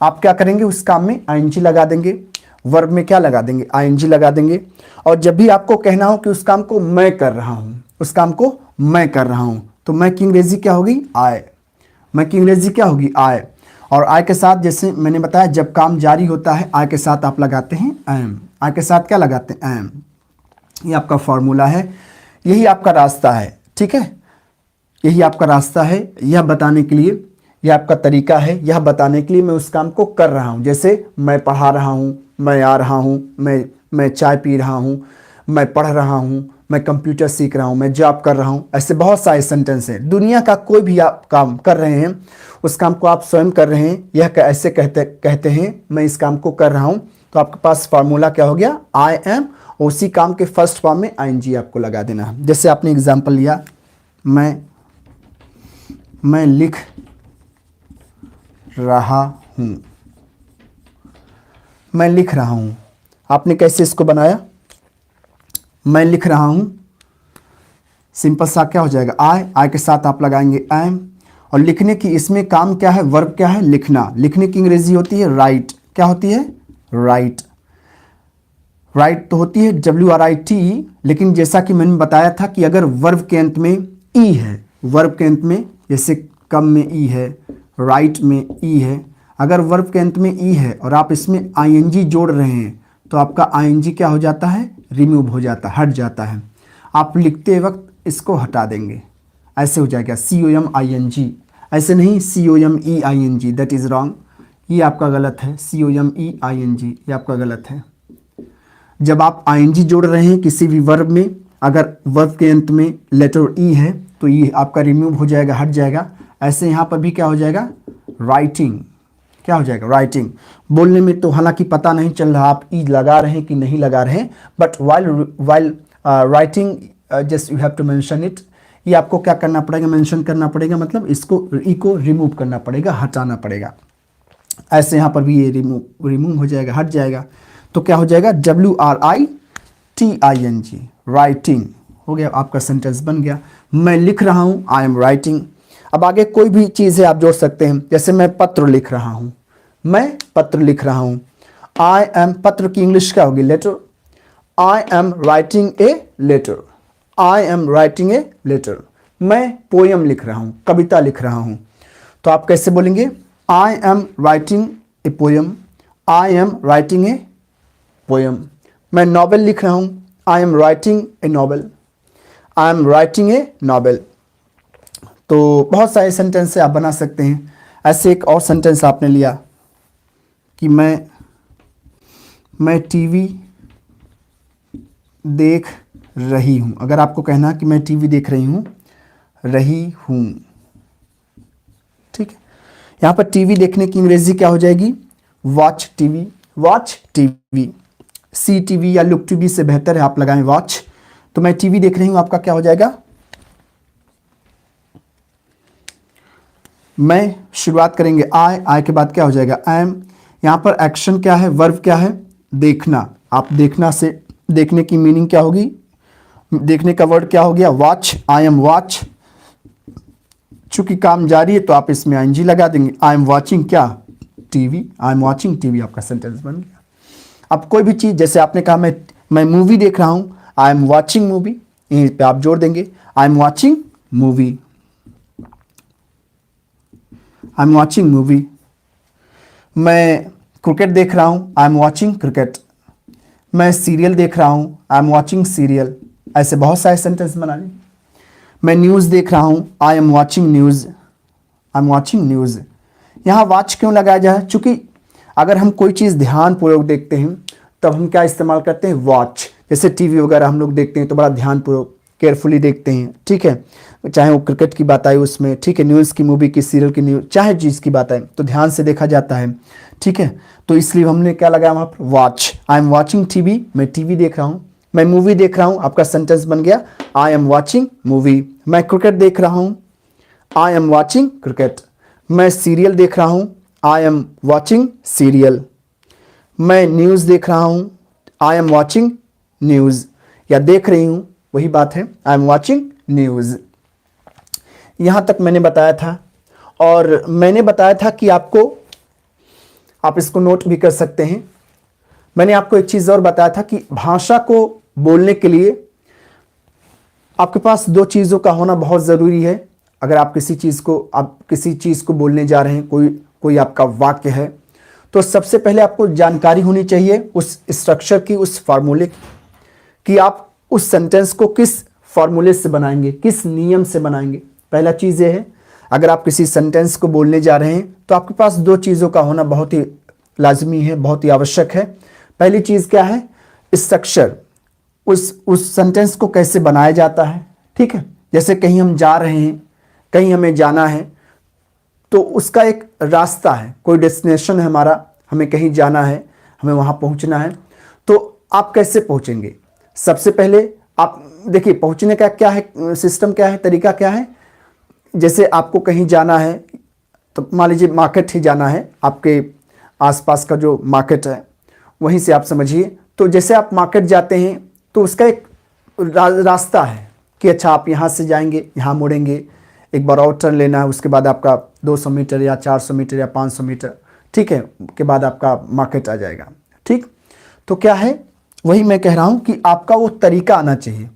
Speaker 1: आप क्या करेंगे, उस काम में आईएनजी लगा देंगे, वर्ब में क्या लगा देंगे, आईएनजी लगा देंगे। और जब भी आपको कहना हो कि उस काम को मैं कर रहा हूं, उस काम को मैं कर रहा हूं, तो मैं की अंग्रेजी क्या होगी, आई। मैं की अंग्रेजी क्या होगी, आई। और आई के साथ जैसे मैंने बताया जब काम जारी होता है आई के साथ आप लगाते हैं एम। आई के साथ क्या लगाते हैं, एम। ये आपका फॉर्मूला है, यही आपका रास्ता है, ठीक है। यही आपका रास्ता है, यह बताने के लिए, यह आपका तरीका है, यह बताने के लिए मैं उस काम को कर रहा हूँ। जैसे मैं पढ़ा रहा हूँ, मैं आ रहा हूँ, मैं चाय पी रहा हूँ, मैं पढ़ रहा हूँ, मैं कंप्यूटर सीख रहा हूँ, मैं जॉब कर रहा हूँ। ऐसे बहुत सारे सेंटेंस हैं। दुनिया का कोई भी आप काम कर रहे हैं, उस काम को आप स्वयं कर रहे हैं, यह ऐसे कहते हैं मैं इस काम को कर रहा हूँ, तो आपके पास फार्मूला क्या हो गया, आई एम। उसी काम के फर्स्ट फॉर्म में आईएनजी आपको लगा देना है। जैसे आपने एग्जाम्पल लिया, मैं लिख रहा हूं, मैं लिख रहा हूं। आपने कैसे इसको बनाया, मैं लिख रहा हूं, सिंपल सा क्या हो जाएगा, आई के साथ आप लगाएंगे एम। और लिखने की इसमें काम क्या है, वर्ब क्या है, लिखना। लिखने की अंग्रेजी होती है राइट। क्या होती है, राइट। राइट तो होती है WRIT, लेकिन जैसा कि मैंने बताया था कि अगर वर्ब के अंत में ई है, वर्ब के अंत में, जैसे कम में ई है, राइट में ई है, अगर वर्ब के अंत में ई है और आप इसमें आईएनजी जोड़ रहे हैं तो आपका आईएनजी क्या हो जाता है, रिमूव हो जाता है, हट जाता है। आप लिखते वक्त इसको हटा देंगे, ऐसे हो जाएगा COMING। ऐसे नहीं COMEING, दैट इज़ रॉन्ग, ये आपका गलत है। COMEING ये आपका गलत है। जब आप आईएनजी जोड़ रहे हैं किसी भी वर्ब में, अगर वर्ब के अंत में लेटर ई है तो ये आपका रिमूव हो जाएगा, हट जाएगा। ऐसे यहाँ पर भी क्या हो जाएगा, राइटिंग। क्या हो जाएगा, राइटिंग। बोलने में तो हालांकि पता नहीं चल रहा आप ई लगा रहे हैं कि नहीं लगा रहे हैं, but while writing just you have to mention it. ये आपको क्या करना पड़ेगा, मेंशन करना पड़ेगा, मतलब इसको ई को रिमूव करना पड़ेगा, हटाना पड़ेगा। ऐसे यहाँ पर भी ये रिमूव हो जाएगा, हट जाएगा। तो क्या हो जाएगा, WRITING, राइटिंग हो गया, आपका सेंटेंस बन गया। मैं लिख रहा हूँ, आई एम राइटिंग। अब आगे कोई भी चीज़ है आप जोड़ सकते हैं, जैसे मैं पत्र लिख रहा हूँ, मैं पत्र लिख रहा हूँ, आई एम। पत्र की इंग्लिश क्या होगी, letter. I am writing a letter, I am writing a letter. मैं पोयम लिख रहा हूँ, कविता लिख रहा हूँ, तो आप कैसे बोलेंगे, आई am writing A poem, I am writing A poem. मैं नॉवेल लिख रहा हूँ, आई am writing A novel, I am writing A novel. तो बहुत सारे सेंटेंस आप बना सकते हैं। ऐसे एक और सेंटेंस आपने लिया कि मैं टीवी देख रही हूँ। अगर आपको कहना कि मैं टीवी देख रही हूँ, ठीक है। यहाँ पर टीवी देखने की अंग्रेजी क्या हो जाएगी, वॉच टीवी, वॉच टीवी। सी टीवी या लुक टीवी से बेहतर है आप लगाएं वॉच। तो मैं टीवी देख रही हूँ, आपका क्या हो जाएगा, मैं शुरुआत करेंगे आई के बाद क्या हो जाएगा, एम। यहाँ पर एक्शन क्या है, वर्ब क्या है, देखना। आप देखना से, देखने की मीनिंग क्या होगी, देखने का वर्ड क्या हो गया, वॉच। I am watch. चूंकि काम जारी है तो आप इसमें आईएनजी लगा देंगे। आई एम वॉचिंग क्या, TV, I am watching TV, आपका सेंटेंस बन गया। अब कोई भी चीज़, जैसे आपने कहा मैं मूवी देख रहा हूँ, आई एम वॉचिंग मूवी, यहीं पे आप जोड़ देंगे, I am watching movie, I am watching movie. मैं क्रिकेट देख रहा हूँ, आई एम वॉचिंग क्रिकेट। मैं सीरियल देख रहा हूँ, आई एम वॉचिंग सीरियल। ऐसे बहुत सारे सेंटेंस बनाने। मैं न्यूज़ देख रहा हूँ, I am watching news, I am watching news. यहाँ वॉच क्यों लगाया जाए, चूँकि अगर हम कोई चीज़ ध्यानपूर्वक देखते हैं तब हम क्या इस्तेमाल करते हैं, वॉच। जैसे टीवी वगैरह हम लोग देखते हैं तो बड़ा ध्यानपूर्वक केयरफुली देखते हैं, ठीक है। चाहे वो क्रिकेट की बात आए उसमें, ठीक है, न्यूज़ की, मूवी की, सीरियल की, न्यूज़, चाहे चीज़ की बात आए तो ध्यान से देखा जाता है, ठीक है। तो इसलिए हमने क्या लगाया वहाँ पर, watch. I am watching TV, मैं टीवी देख रहा हूँ। मैं मूवी देख रहा हूँ, आपका सेंटेंस बन गया, आई एम वॉचिंग मूवी। मैं क्रिकेट देख रहा हूँ, आई एम वॉचिंग क्रिकेट। मैं सीरियल देख रहा हूँ, आई एम वॉचिंग सीरियल। मैं न्यूज़ देख रहा हूँ, आई एम वॉचिंग न्यूज़, या देख रही हूँ, वही बात है, आई एम वॉचिंग न्यूज़। यहाँ तक मैंने बताया था, और मैंने बताया था कि आप इसको नोट भी कर सकते हैं। मैंने आपको एक चीज़ और बताया था कि भाषा को बोलने के लिए आपके पास दो चीज़ों का होना बहुत ज़रूरी है। अगर आप किसी चीज़ को बोलने जा रहे हैं, कोई आपका वाक्य है, तो सबसे पहले आपको जानकारी होनी चाहिए उस स्ट्रक्चर की, उस फार्मूले की, कि आप उस सेंटेंस को किस फार्मूले से बनाएंगे, किस नियम से बनाएंगे। पहला चीज़ ये है, अगर आप किसी सेंटेंस को बोलने जा रहे हैं तो आपके पास दो चीज़ों का होना बहुत ही लाजमी है, बहुत ही आवश्यक है। पहली चीज़ क्या है? स्ट्रक्चर, उस सेंटेंस को कैसे बनाया जाता है। ठीक है, जैसे कहीं हम जा रहे हैं, कहीं हमें जाना है, तो उसका एक रास्ता है, कोई डेस्टिनेशन है हमारा, हमें कहीं जाना है, हमें वहाँ पहुँचना है, तो आप कैसे पहुँचेंगे? सबसे पहले आप देखिए पहुँचने का क्या है, सिस्टम क्या है, तरीका क्या है। जैसे आपको कहीं जाना है, तो मान लीजिए मार्केट ही जाना है, आपके आसपास का जो मार्केट है वहीं से आप समझिए। तो जैसे आप मार्केट जाते हैं तो उसका एक रास्ता है कि अच्छा आप यहाँ से जाएंगे, यहाँ मुड़ेंगे, एक बार और टर्न लेना है, उसके बाद आपका 200 मीटर या 400 मीटर या 500 मीटर, ठीक है, के बाद आपका मार्केट आ जाएगा। ठीक, तो क्या है, वही मैं कह रहा हूँ कि आपका वो तरीका आना चाहिए,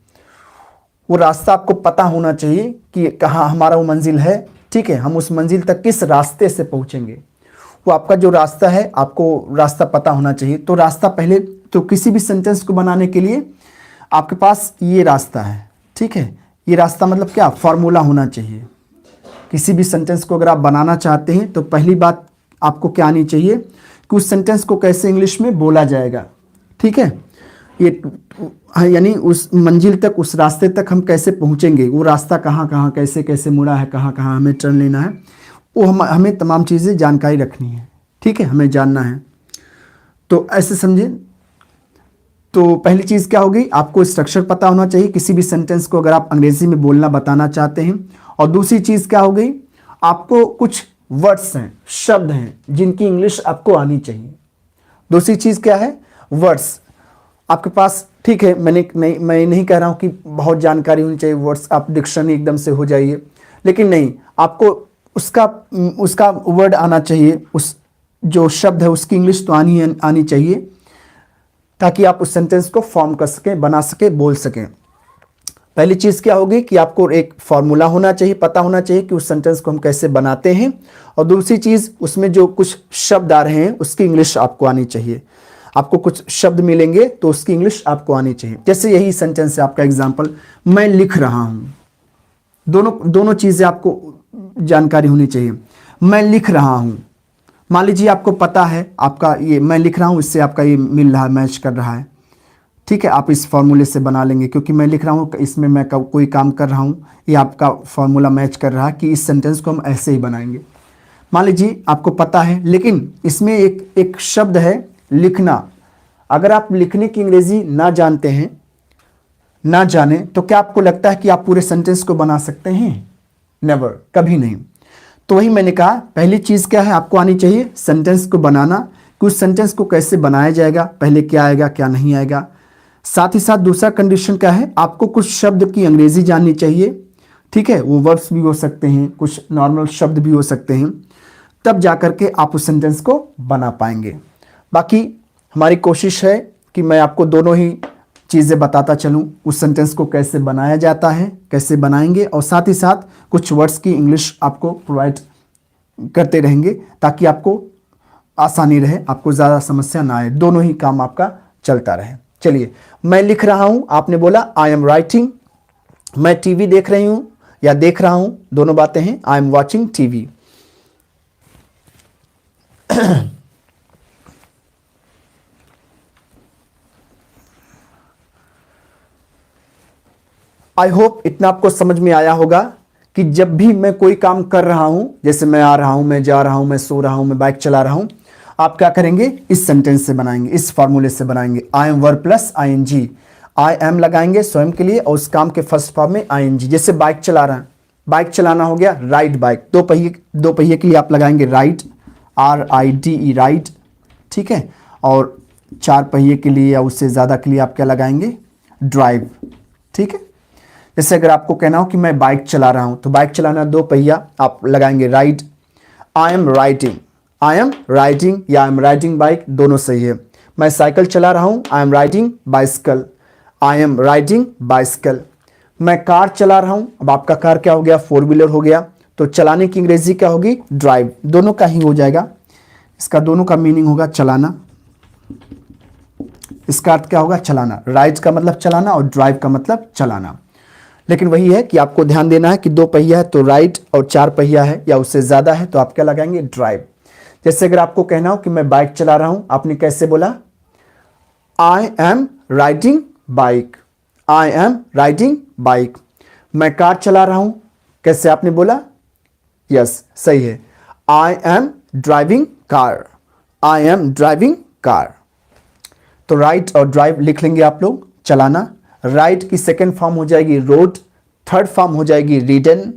Speaker 1: वो रास्ता आपको पता होना चाहिए कि कहाँ हमारा वो मंजिल है। ठीक है, हम उस मंजिल तक किस रास्ते से पहुँचेंगे, वो आपका जो रास्ता है, आपको रास्ता पता होना चाहिए। तो रास्ता पहले, तो किसी भी सेंटेंस को बनाने के लिए आपके पास ये रास्ता है। ठीक है, ये रास्ता मतलब क्या, फार्मूला होना चाहिए। किसी भी सेंटेंस को अगर आप बनाना चाहते हैं तो पहली बात आपको क्या आनी चाहिए कि उस सेंटेंस को कैसे इंग्लिश में बोला जाएगा। ठीक है, ये यानी उस मंजिल तक, उस रास्ते तक हम कैसे पहुंचेंगे, वो रास्ता कहाँ कहाँ कैसे कैसे मुड़ा है, कहाँ कहाँ हमें टर्न लेना है, वो हमें तमाम चीज़ें जानकारी रखनी है। ठीक है, हमें जानना है। तो ऐसे समझे। तो पहली चीज़ क्या होगी, आपको स्ट्रक्चर पता होना चाहिए किसी भी सेंटेंस को अगर आप अंग्रेजी में बोलना बताना चाहते हैं। और दूसरी चीज़ क्या हो गई, आपको कुछ वर्ड्स हैं, शब्द हैं, जिनकी इंग्लिश आपको आनी चाहिए। दूसरी चीज़ क्या है, वर्ड्स आपके पास। ठीक है, मैं नहीं कह रहा हूँ कि बहुत जानकारी होनी चाहिए, वर्ड्स आप डिक्शनरी एकदम से हो जाइए, लेकिन नहीं, आपको उसका वर्ड आना चाहिए, उस जो शब्द है उसकी इंग्लिश तो आनी चाहिए, ताकि आप उस सेंटेंस को फॉर्म कर सकें, बना सकें, बोल सकें। पहली चीज़ क्या होगी कि आपको एक फॉर्मूला होना चाहिए, पता होना चाहिए कि उस सेंटेंस को हम कैसे बनाते हैं। और दूसरी चीज़, उसमें जो कुछ शब्द आ रहे हैं उसकी इंग्लिश आपको आनी चाहिए। आपको कुछ शब्द मिलेंगे तो उसकी इंग्लिश आपको आनी चाहिए। जैसे यही सेंटेंस है आपका एग्जाम्पल, मैं लिख रहा हूँ, दोनों चीज़ें आपको जानकारी होनी चाहिए। मैं लिख रहा हूँ, मान लीजिए आपको पता है, आपका ये मैं लिख रहा हूँ, इससे आपका ये मिल रहा है, मैच कर रहा है। ठीक है, आप इस फॉर्मूले से बना लेंगे, क्योंकि मैं लिख रहा हूँ, इसमें मैं कोई काम कर रहा हूँ, ये आपका फॉर्मूला मैच कर रहा है कि इस सेंटेंस को हम ऐसे ही बनाएंगे। मान लीजिए आपको पता है, लेकिन इसमें एक शब्द है लिखना। अगर आप लिखने की अंग्रेजी ना जानते हैं, ना जाने, तो क्या आपको लगता है कि आप पूरे सेंटेंस को बना सकते हैं? नेवर, कभी नहीं। तो वही मैंने कहा, पहली चीज़ क्या है, आपको आनी चाहिए सेंटेंस को बनाना, कि उस सेंटेंस को कैसे बनाया जाएगा, पहले क्या आएगा क्या नहीं आएगा। साथ ही साथ दूसरा कंडीशन क्या है, आपको कुछ शब्द की अंग्रेजी जाननी चाहिए। ठीक है, वो वर्ब्स भी हो सकते हैं, कुछ नॉर्मल शब्द भी हो सकते हैं, तब जाकर के आप उस सेंटेंस को बना पाएंगे। बाकी हमारी कोशिश है कि मैं आपको दोनों ही चीज़ें बताता चलूँ, उस सेंटेंस को कैसे बनाया जाता है, कैसे बनाएंगे, और साथ ही साथ कुछ वर्ड्स की इंग्लिश आपको प्रोवाइड करते रहेंगे, ताकि आपको आसानी रहे, आपको ज़्यादा समस्या ना आए, दोनों ही काम आपका चलता रहे। चलिए, मैं लिख रहा हूँ, आपने बोला आई एम राइटिंग। मैं टीवी देख रही हूँ या देख रहा हूँ, दोनों बातें हैं, I am watching TV. I hope इतना आपको समझ में आया होगा कि जब भी मैं कोई काम कर रहा हूं, जैसे मैं आ रहा हूं, मैं जा रहा हूं, मैं सो रहा हूं, मैं बाइक चला रहा हूं, आप क्या करेंगे, इस सेंटेंस से बनाएंगे, इस फॉर्मूले से बनाएंगे। I am verb plus ING, I am लगाएंगे स्वयं के लिए, और उस काम के फर्स्ट फॉर्म में आईएनजी। जैसे बाइक चला रहा है, बाइक चलाना हो गया राइड बाइक, दो पहिए के लिए आप लगाएंगे राइड, RIDE राइड। ठीक है, और 4 पहिए के लिए या उससे ज़्यादा के लिए आप क्या लगाएंगे, ड्राइव। ठीक है, जैसे अगर आपको कहना हो कि मैं बाइक चला रहा हूं, तो बाइक चलाना 2 पहिया, आप लगाएंगे ride. I am riding, I am riding या आई एम राइडिंग बाइक, दोनों सही है। मैं साइकिल चला रहा हूं, I am riding bicycle, I am riding bicycle. मैं कार चला रहा हूं, अब आपका कार क्या हो गया, 4 व्हीलर हो गया, तो चलाने की अंग्रेजी क्या होगी, ड्राइव। दोनों का ही हो जाएगा, इसका दोनों का मीनिंग होगा चलाना, इसका अर्थ क्या होगा, चलाना। राइड का मतलब चलाना और ड्राइव का मतलब चलाना। लेकिन वही है कि आपको ध्यान देना है कि 2 पहिया है तो राइड, और 4 पहिया है या उससे ज़्यादा है तो आप क्या लगाएंगे, ड्राइव। जैसे अगर आपको कहना हो कि मैं बाइक चला रहा हूं, आपने कैसे बोला, I am riding bike, I am riding bike. मैं कार चला रहा हूं, कैसे आपने बोला, यस सही है, I am driving car, I am driving car. तो राइड और ड्राइव लिख लेंगे आप लोग, चलाना। राइड की सेकेंड फॉर्म हो जाएगी रोड, थर्ड फॉर्म हो जाएगी रीडन,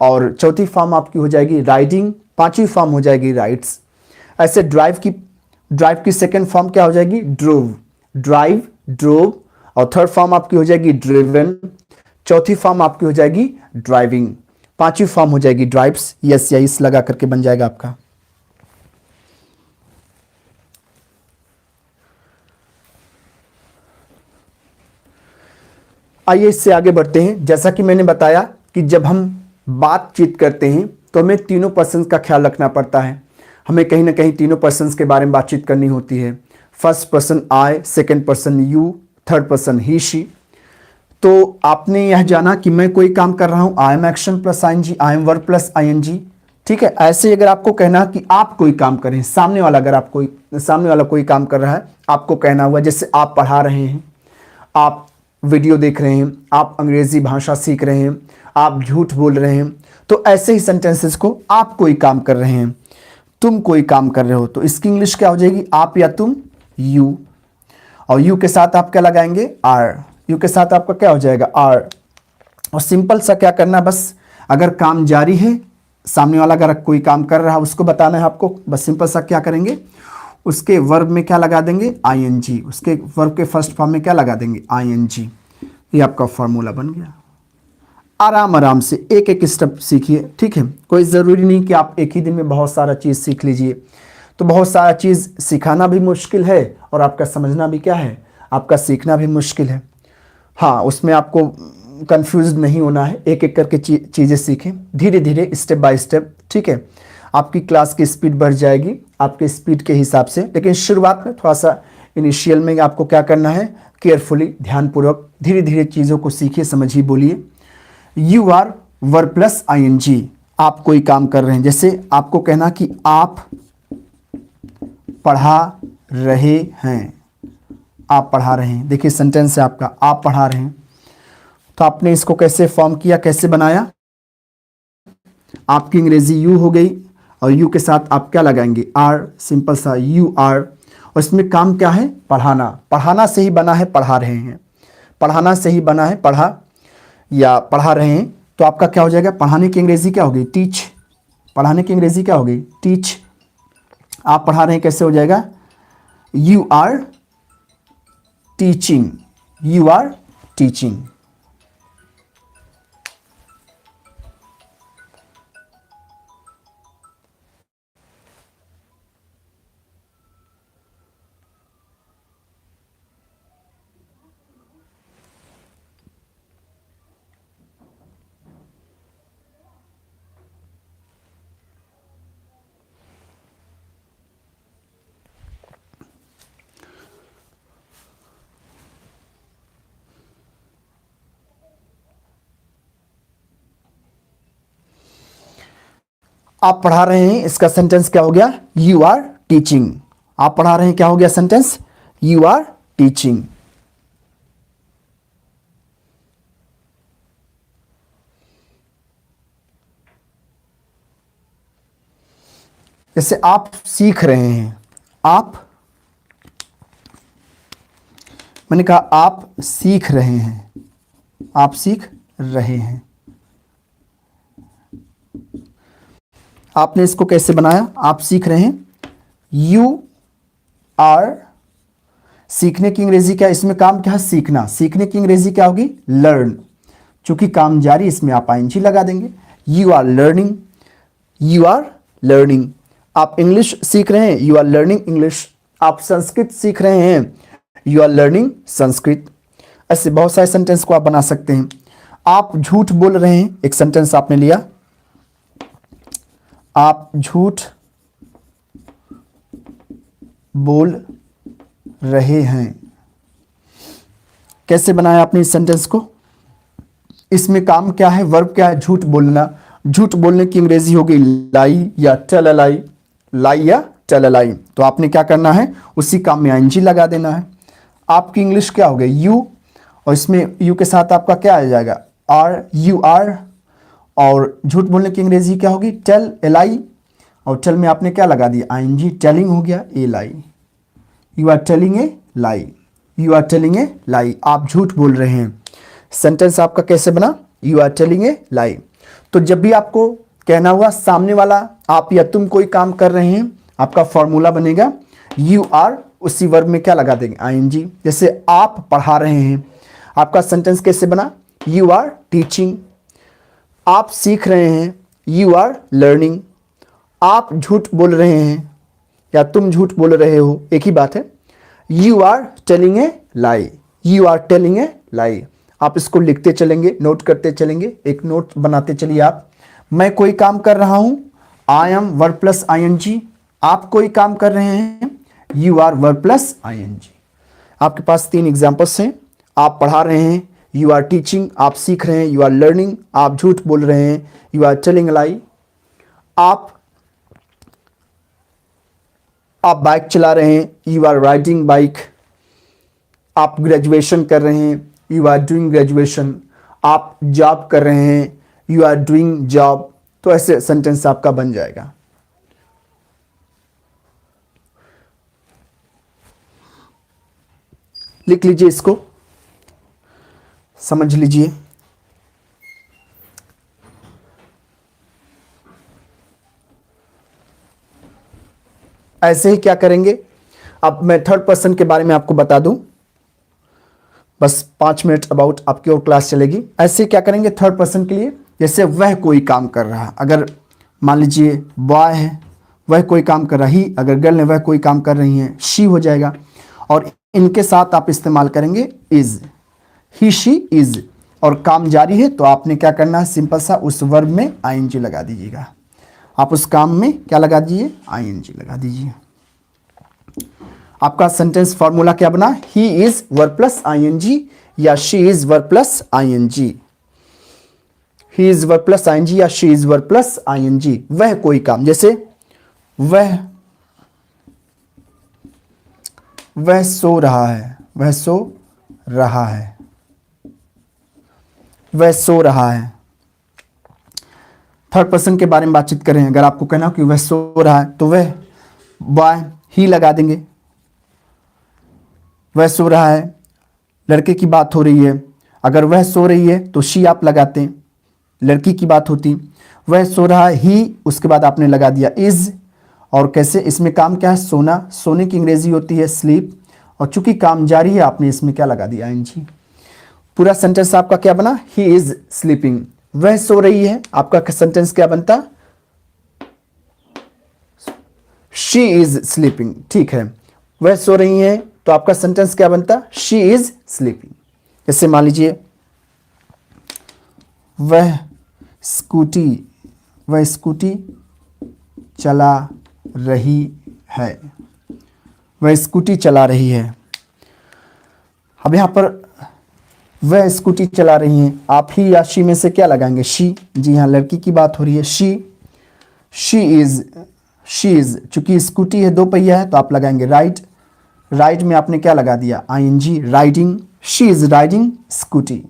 Speaker 1: और चौथी फॉर्म आपकी हो जाएगी राइडिंग, पांचवी फॉर्म हो जाएगी राइड्स। ऐसे ड्राइव की सेकेंड फॉर्म क्या हो जाएगी, ड्रोव, ड्राइव ड्रोव, और थर्ड फॉर्म आपकी हो जाएगी ड्रिवन, चौथी फॉर्म आपकी हो जाएगी ड्राइविंग, पांचवी फॉर्म हो जाएगी ड्राइव्स। यस या इस लगा करके बन जाएगा आपका। आइए इससे आगे बढ़ते हैं। जैसा कि मैंने बताया कि जब हम बातचीत करते हैं तो हमें तीनों पर्सन्स का ख्याल रखना पड़ता है। हमें कहीं ना कहीं तीनों पर्सन्स के बारे में बातचीत करनी होती है। First person I, second person you, third person he she. तो आपने यह जाना कि मैं कोई काम कर रहा हूं, I am action plus ING, I am verb plus ING. ठीक है, ऐसे अगर आपको कहना कि आप कोई काम करें, सामने वाला कोई काम कर रहा है, आपको कहना हुआ, जैसे आप पढ़ा रहे हैं, आप वीडियो देख रहे हैं, आप अंग्रेजी भाषा सीख रहे हैं, आप झूठ बोल रहे हैं, तो ऐसे ही सेंटेंसेस को आप कोई काम कर रहे हैं, तुम कोई काम कर रहे हो, तो इसकी इंग्लिश क्या हो जाएगी, आप या तुम, यू। और यू के साथ आप क्या लगाएंगे, आर। यू के साथ आपका क्या हो जाएगा, आर। और सिंपल सा क्या करना, बस अगर काम जारी है, सामने वाला अगर कोई काम कर रहा है उसको बताना है आपको, बस सिंपल सा क्या करेंगे, उसके वर्ब में क्या लगा देंगे, आईएनजी। उसके वर्ब के फर्स्ट फॉर्म में क्या लगा देंगे, आईएनजी। ये आपका फॉर्मूला बन गया। आराम आराम से एक एक स्टेप सीखिए। ठीक है, कोई ज़रूरी नहीं कि आप एक ही दिन में बहुत सारा चीज़ सीख लीजिए। तो बहुत सारा चीज़ सिखाना भी मुश्किल है और आपका समझना भी क्या है, आपका सीखना भी मुश्किल है। हाँ, उसमें आपको कंफ्यूज नहीं होना है, एक एक करके चीज़ें सीखें धीरे धीरे, स्टेप बाय स्टेप। ठीक है, आपकी क्लास की स्पीड बढ़ जाएगी आपके स्पीड के हिसाब से, लेकिन शुरुआत में थोड़ा सा इनिशियल में आपको क्या करना है, केयरफुली, ध्यानपूर्वक धीरे धीरे चीज़ों को सीखिए, समझिए, बोलिए। You are verb plus ING, आप कोई काम कर रहे हैं। जैसे आपको कहना कि आप पढ़ा रहे हैं, आप पढ़ा रहे हैं, देखिए सेंटेंस है आपका, आप पढ़ा रहे हैं। तो आपने इसको कैसे फॉर्म किया, कैसे बनाया, आपकी अंग्रेजी यू हो गई और यू के साथ आप क्या लगाएंगे, आर, सिंपल सा यू आर। और इसमें काम क्या है, पढ़ाना। पढ़ाना से ही बना है पढ़ा रहे हैं, पढ़ाना से ही बना है पढ़ा या पढ़ा रहे हैं। तो आपका क्या हो जाएगा, पढ़ाने की अंग्रेजी क्या होगी, टीच। पढ़ाने की अंग्रेजी क्या होगी, टीच। आप पढ़ा रहे हैं कैसे हो जाएगा, you are teaching, you are teaching. आप पढ़ा रहे हैं, इसका सेंटेंस क्या हो गया, यू आर टीचिंग। आप पढ़ा रहे हैं, क्या हो गया सेंटेंस, यू आर टीचिंग। जैसे आप सीख रहे हैं, आप, मैंने कहा आप सीख रहे हैं, आप सीख रहे हैं। आपने इसको कैसे बनाया, आप सीख रहे हैं, यू आर सीखने की अंग्रेजी क्या है, इसमें काम क्या है, सीखना। सीखने की अंग्रेजी क्या होगी, लर्न। चूंकि काम जारी, इसमें आप आईएनजी लगा देंगे। You are learning, you are learning. आप इंग्लिश सीख रहे हैं, यू आर लर्निंग इंग्लिश। आप संस्कृत सीख रहे हैं, यू आर लर्निंग संस्कृत। ऐसे बहुत सारे सेंटेंस को आप बना सकते हैं। आप झूठ बोल रहे हैं, एक सेंटेंस आपने लिया, आप झूठ बोल रहे हैं। कैसे बनाया आपने इस सेंटेंस को, इसमें काम क्या है, वर्ब क्या है, झूठ बोलना। झूठ बोलने की अंग्रेजी होगी लाई या टेल अ लाई, लाई या टेल अ लाई। तो आपने क्या करना है, उसी काम में आईएनजी लगा देना है। आपकी इंग्लिश क्या हो गई, यू, और इसमें यू के साथ आपका क्या आ जाएगा, आर, यू आर। और झूठ बोलने की अंग्रेजी क्या होगी, टेल, एल आई, और टेल में आपने क्या लगा दिया, आईएनजी, टेलिंग हो गया, a lie. You are telling a lie, you are telling a lie. आप झूठ बोल रहे हैं। सेंटेंस आपका कैसे बना, you are telling a lie. तो जब भी आपको कहना हुआ सामने वाला आप या तुम कोई काम कर रहे हैं, आपका फॉर्मूला बनेगा यू आर, उसी वर्ब में क्या लगा देंगे, आईएनजी। जैसे आप पढ़ा रहे हैं, आपका सेंटेंस कैसे बना, यू आर टीचिंग। आप सीख रहे हैं, यू आर लर्निंग। आप झूठ बोल रहे हैं या तुम झूठ बोल रहे हो, एक ही बात है, you are telling a lie, you are telling a lie. आप इसको लिखते चलेंगे, नोट करते चलेंगे, एक नोट बनाते चलिए आप। मैं कोई काम कर रहा हूं, I am verb plus ING. आप कोई काम कर रहे हैं, you are verb plus ING. आपके पास 3 एग्जांपल्स हैं। आप पढ़ा रहे हैं, यू आर टीचिंग। आप सीख रहे हैं, यू आर लर्निंग। आप झूठ बोल रहे हैं, यू आर टेलिंग अ लाई। आप बाइक चला रहे हैं, यू आर राइडिंग बाइक। आप ग्रेजुएशन कर रहे हैं, यू आर डूइंग ग्रेजुएशन। आप जॉब कर रहे हैं, यू आर डूइंग जॉब। तो ऐसे सेंटेंस आपका बन जाएगा। लिख लीजिए, इसको समझ लीजिए। ऐसे ही क्या करेंगे, अब मैं थर्ड पर्सन के बारे में आपको बता दूं, बस 5 मिनट अबाउट आपकी और क्लास चलेगी। ऐसे क्या करेंगे थर्ड पर्सन के लिए, जैसे वह कोई काम कर रहा, अगर मान लीजिए बॉय है, वह कोई काम कर रहा, ही अगर गर्ल है, वह कोई काम कर रही है, शी हो जाएगा। और इनके साथ आप इस्तेमाल करेंगे इज, ही शी इज। और काम जारी है तो आपने क्या करना है, सिंपल सा उस वर्ब में आईएनजी लगा दीजिएगा। आप उस काम में क्या लगा दीजिए, आईएनजी लगा दीजिए। आपका सेंटेंस फॉर्मूला क्या बना, he is verb plus ING या she is verb plus ING. He is verb plus ING या she is verb plus ING. वह कोई काम, जैसे वह सो रहा है, वह सो रहा है, वह सो रहा है। थर्ड पर्सन के बारे में बातचीत करें, अगर आपको कहना हो कि वह सो रहा है तो वह बॉय, ही लगा देंगे। वह सो रहा है, लड़के की बात हो रही है, अगर वह सो रही है तो शी आप लगाते, लड़की की बात होती। वह सो रहा है, ही, उसके बाद आपने लगा दिया इज। और कैसे, इसमें काम क्या है, सोना। सोने की अंग्रेजी होती है स्लीप, और चूंकि काम जारी है आपने इसमें क्या लगा दिया, आईएनजी। पूरा सेंटेंस आपका क्या बना, ही इज स्लीपिंग। वह सो रही है, आपका सेंटेंस क्या बनता, शी इज स्लीपिंग। ठीक है, वह सो रही है तो आपका सेंटेंस क्या बनता, शी इज स्लीपिंग। जैसे मान लीजिए वह स्कूटी चला रही है, वह स्कूटी चला रही है। अब यहां पर वह स्कूटी चला रही हैं, आप ही या शी में से क्या लगाएंगे, शी। जी हाँ, लड़की की बात हो रही है, शी इज। चूंकि स्कूटी है, 2 पहिया है, तो आप लगाएंगे राइड। राइड में आपने क्या लगा दिया, ING, riding. She is riding scooty,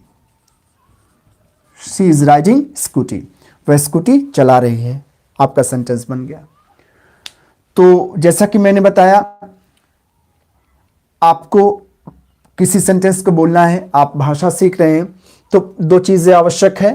Speaker 1: she is riding scooty. वह स्कूटी चला रही है, आपका सेंटेंस बन गया। तो जैसा कि मैंने बताया, आपको किसी सेंटेंस को बोलना है, आप भाषा सीख रहे हैं, तो 2 चीज़ें आवश्यक है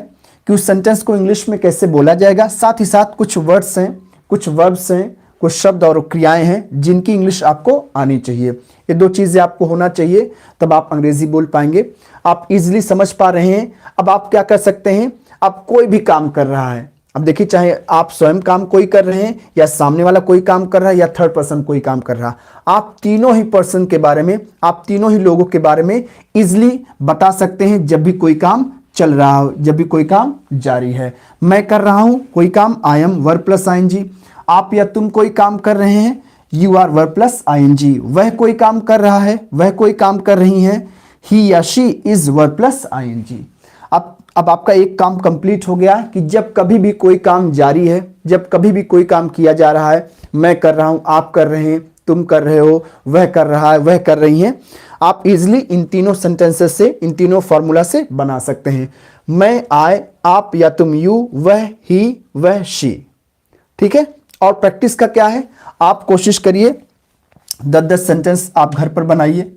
Speaker 1: कि उस सेंटेंस को इंग्लिश में कैसे बोला जाएगा, साथ ही साथ कुछ वर्ड्स हैं, कुछ वर्ब्स हैं, कुछ शब्द और क्रियाएं हैं जिनकी इंग्लिश आपको आनी चाहिए। ये दो चीज़ें आपको होना चाहिए, तब आप अंग्रेजी बोल पाएंगे। आप इजीली समझ पा रहे हैं। अब आप क्या कर सकते हैं, आप कोई भी काम कर रहा है, अब देखिए चाहे आप स्वयं काम कोई कर रहे हैं या सामने वाला कोई काम कर रहा है या थर्ड पर्सन कोई काम कर रहा है, आप तीनों ही पर्सन के बारे में, आप तीनों ही लोगों के बारे में इजीली बता सकते हैं जब भी कोई काम चल रहा हो, जब भी कोई काम जारी है। मैं कर रहा हूं कोई काम, I am verb plus ING. आप या तुम कोई काम कर रहे हैं, you are verb plus ING. वह कोई काम कर रहा है, वह कोई काम कर रही है, ही या she is verb plus ING. अब आपका एक काम कंप्लीट हो गया कि जब कभी भी कोई काम जारी है, जब कभी भी कोई काम किया जा रहा है, मैं कर रहा हूं, आप कर रहे हैं, तुम कर रहे हो, वह कर रहा है, वह कर रही हैं, आप इजीली इन तीनों सेंटेंसेस से, इन तीनों फॉर्मूला से बना सकते हैं। मैं, आए, आप या तुम, यू, वह, ही, वह, शी। ठीक है। और प्रैक्टिस का क्या है, आप कोशिश करिए 10-10 सेंटेंस आप घर पर बनाइए,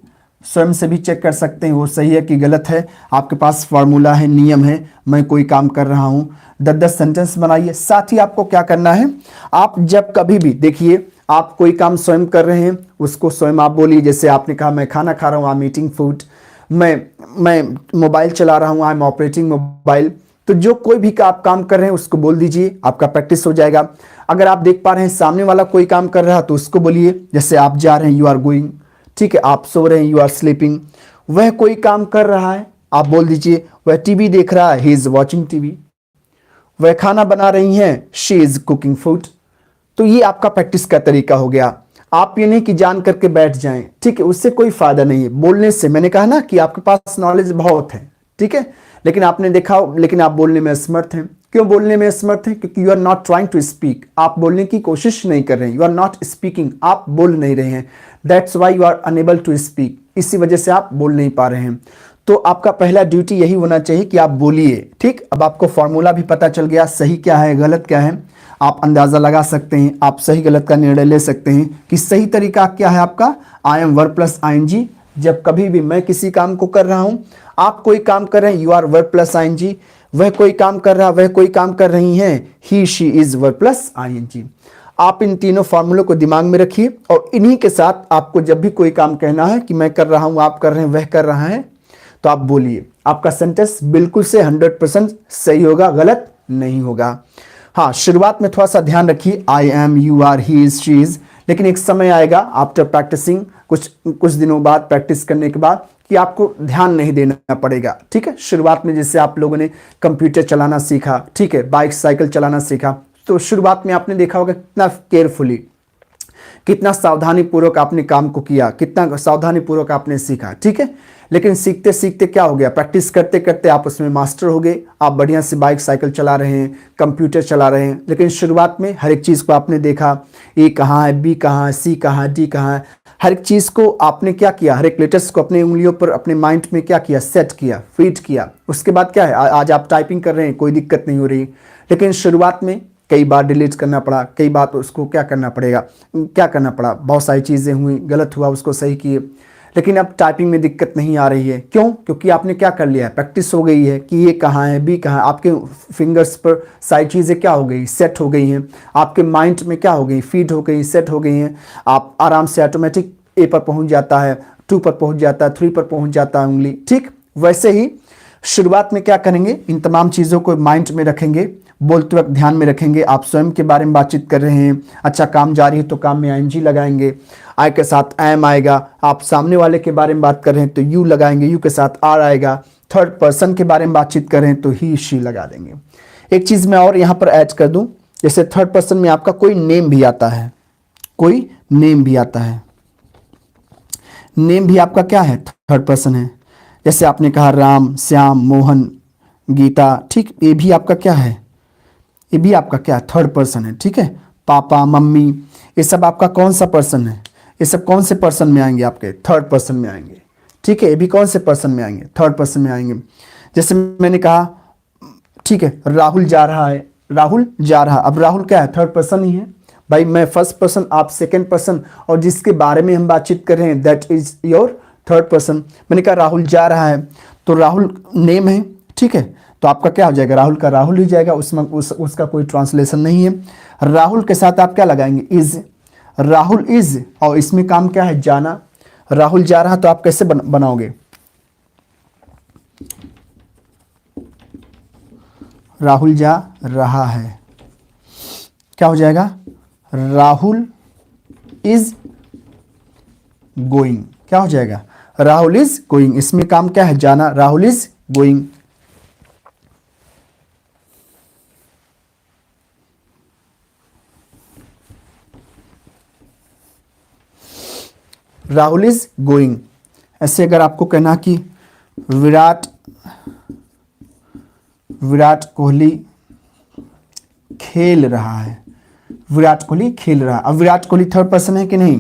Speaker 1: स्वयं से भी चेक कर सकते हैं वो सही है कि गलत है। आपके पास फार्मूला है, नियम है, मैं कोई काम कर रहा हूं, 10-10 सेंटेंस बनाइए। साथ ही आपको क्या करना है, आप जब कभी भी देखिए आप कोई काम स्वयं कर रहे हैं, उसको स्वयं आप बोलिए। जैसे आपने कहा मैं खाना खा रहा हूँ, आई एम ईटिंग फूड, मैं मोबाइल चला रहा हूँ, आई एम ऑपरेटिंग मोबाइल। तो जो कोई भी आप काम कर रहे हैं उसको बोल दीजिए, आपका प्रैक्टिस हो जाएगा। अगर आप देख पा रहे हैं सामने वाला कोई काम कर रहा है तो उसको बोलिए। जैसे आप जा रहे हैं, यू आर गोइंग, ठीक है, आप सो रहे हैं, यू आर स्लीपिंग। वह कोई काम कर रहा है, आप बोल दीजिए वह टीवी देख रहा है, ही इज वॉचिंग टीवी। वह खाना बना रही हैं, शी इज कुकिंग फूड। तो ये आपका प्रैक्टिस का तरीका हो गया। आप ये नहीं कि जान करके बैठ जाएं, ठीक है, उससे कोई फायदा नहीं है। बोलने से, मैंने कहा ना कि आपके पास नॉलेज बहुत है, ठीक है, लेकिन आपने देखा, लेकिन आप बोलने में असमर्थ हैं। क्यों बोलने में असमर्थ हैं? क्योंकि you are not trying to speak, आप बोलने की कोशिश नहीं कर रहे हैं, यू आर नॉट स्पीकिंग, आप बोल नहीं रहे हैं। That's why you are unable to speak, इसी वजह से आप बोल नहीं पा रहे हैं। तो आपका पहला ड्यूटी यही होना चाहिए कि आप बोलिए। ठीक, अब आपको फॉर्मूला भी पता चल गया, सही क्या है गलत क्या है, आप अंदाजा लगा सकते हैं, आप सही गलत का निर्णय ले सकते हैं कि सही तरीका क्या है आपका। I am verb plus ING, जब कभी भी मैं किसी काम को कर रहा हूं, आप कोई काम कर रहे हैं, you are verb plus ING. वह कोई काम कर रहा, वह कोई काम कर रही हैं, he she is verb plus ING. आप इन तीनों फॉर्मूलों को दिमाग में रखिए और इन्हीं के साथ आपको जब भी कोई काम कहना है कि मैं कर रहा हूं, आप कर रहे हैं, वह कर रहा है, तो आप बोलिए। आपका सेंटेंस बिल्कुल से 100% सही होगा, गलत नहीं होगा। हाँ, शुरुआत में थोड़ा सा ध्यान रखिए, I am, you are, he is, she is, लेकिन एक समय आएगा आफ्टर प्रैक्टिसिंग, कुछ दिनों बाद प्रैक्टिस करने के बाद, कि आपको ध्यान नहीं देना पड़ेगा। ठीक है, शुरुआत में जैसे आप लोगों ने कंप्यूटर चलाना सीखा, ठीक है, बाइक साइकिल चलाना सीखा, तो शुरुआत में आपने देखा होगा कितना केयरफुली, कितना सावधानी पूर्वक आपने काम को किया, कितना सावधानी पूर्वक आपने सीखा। ठीक है, लेकिन सीखते सीखते क्या हो गया, प्रैक्टिस करते करते आप उसमें मास्टर हो गए, आप बढ़िया से बाइक साइकिल चला रहे हैं, कंप्यूटर चला रहे हैं। लेकिन शुरुआत में हर एक चीज़ को आपने देखा, ए कहाँ है, बी कहाँ है, सी कहाँ है, डी कहाँ है, हर एक चीज़ को आपने क्या किया, हर एक लेटर्स को अपने उंगलियों पर, अपने माइंड में क्या किया, सेट किया, फीड किया। उसके बाद क्या है, आज आप टाइपिंग कर रहे हैं, कोई दिक्कत नहीं हो रही। लेकिन शुरुआत में कई बार डिलीट करना पड़ा, कई बार तो उसको क्या करना पड़ा, बहुत सारी चीज़ें हुई, गलत हुआ, उसको सही किए। लेकिन अब टाइपिंग में दिक्कत नहीं आ रही है। क्यों? क्योंकि आपने क्या कर लिया है, प्रैक्टिस हो गई है कि ये कहाँ है, बी कहाँ है, आपके फिंगर्स पर सारी चीज़ें क्या हो गई, सेट हो गई हैं, आपके माइंड में क्या हो गई, फीड हो गई, सेट हो गई हैं। आप आराम से ऑटोमेटिक ए पर पहुँच जाता है, 2 पर पहुँच जाता है, 3 पर पहुँच जाता है उंगली। ठीक, वैसे ही शुरुआत में क्या करेंगे, इन तमाम चीज़ों को माइंड में रखेंगे, बोलते वक्त ध्यान में रखेंगे। आप स्वयं के बारे में बातचीत कर रहे हैं, अच्छा काम जारी है तो काम में आईएनजी लगाएंगे, आई के साथ एम आएगा। आप सामने वाले के बारे में बात कर रहे हैं तो यू लगाएंगे, यू के साथ आर आएगा। थर्ड पर्सन के बारे में बातचीत कर रहे हैं तो ही शी लगा देंगे। एक चीज़ मैं और यहाँ पर ऐड कर दूँ, जैसे थर्ड पर्सन में आपका कोई नेम भी आता है, कोई नेम भी आता है, नेम भी आपका क्या है, थर्ड पर्सन है। जैसे आपने कहा राम, श्याम, मोहन, गीता, ठीक, ये भी आपका क्या है, ये भी आपका क्या, थर्ड पर्सन है। ठीक है, पापा, मम्मी, ये सब आपका कौन सा पर्सन है, ये सब कौन से पर्सन में आएंगे, आपके थर्ड पर्सन में आएंगे। ठीक है, ये भी कौन से पर्सन में आएंगे, थर्ड पर्सन में आएंगे। जैसे मैंने कहा, ठीक है, राहुल जा रहा है, राहुल जा रहा, अब राहुल क्या है, थर्ड पर्सन ही है भाई। मैं फर्स्ट पर्सन, आप सेकेंड पर्सन, और जिसके बारे में हम बातचीत कर रहे हैं that is your third person. मैंने कहा राहुल जा रहा है, तो राहुल नेम है, ठीक है, तो आपका क्या हो जाएगा, राहुल का राहुल ही जाएगा, उसमें उसका कोई ट्रांसलेशन नहीं है। राहुल के साथ आप क्या लगाएंगे, इज, राहुल इज, और इसमें काम क्या है, जाना। राहुल जा रहा, तो आप कैसे बनाओगे, राहुल जा रहा है, क्या हो जाएगा, राहुल इज गोइंग, क्या हो जाएगा, राहुल इज गोइंग। इसमें काम क्या है, जाना, Rahul is going. Rahul is going. ऐसे अगर आपको कहना कि विराट कोहली खेल रहा है, विराट कोहली खेल रहा है। अब विराट कोहली थर्ड पर्सन है कि नहीं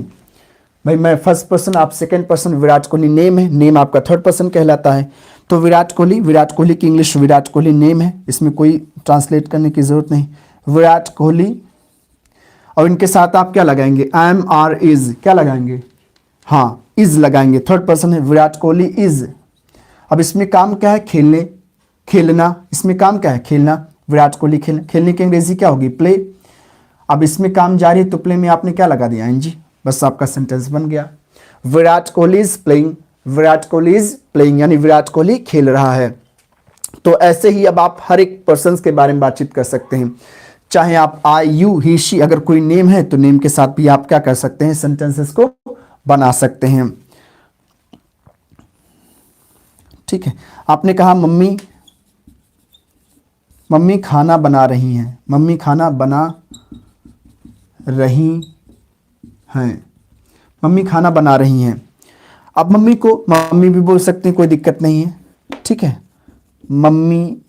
Speaker 1: भाई, मैं फर्स्ट पर्सन, आप second person, Virat Kohli name है, नेम आपका थर्ड पर्सन कहलाता है। तो विराट कोहली की इंग्लिश विराट कोहली नेम है, इसमें कोई ट्रांसलेट करने की जरूरत नहीं, विराट कोहली। और इनके साथ आप क्या लगाएंगे, एम आर इज, क्या लगाएंगे, हाँ इज लगाएंगे, थर्ड पर्सन है, विराट कोहली इज। अब इसमें काम क्या है, खेलना, इसमें काम क्या है, खेलना, विराट कोहली खेलने की अंग्रेजी क्या होगी, प्ले। अब इसमें काम जारी है, तो प्ले में आपने क्या लगा दिया, एनजी, बस आपका सेंटेंस बन गया। Virat Kohli is playing, Virat Kohli is playing, यानी विराट कोहली खेल रहा है। तो ऐसे ही अब आप हर एक पर्सन के बारे में बातचीत कर सकते हैं, चाहे आप आई, यू, ही, शी, अगर कोई नेम है तो नेम के साथ भी आप क्या कर सकते हैं, सेंटेंसेस को बना सकते हैं। ठीक है, आपने कहा मम्मी खाना बना रही हैं, मम्मी खाना बना रही हैं, मम्मी खाना बना रही हैं। अब मम्मी को मम्मी भी बोल सकते हैं, कोई दिक्कत नहीं है, ठीक है। मम्मी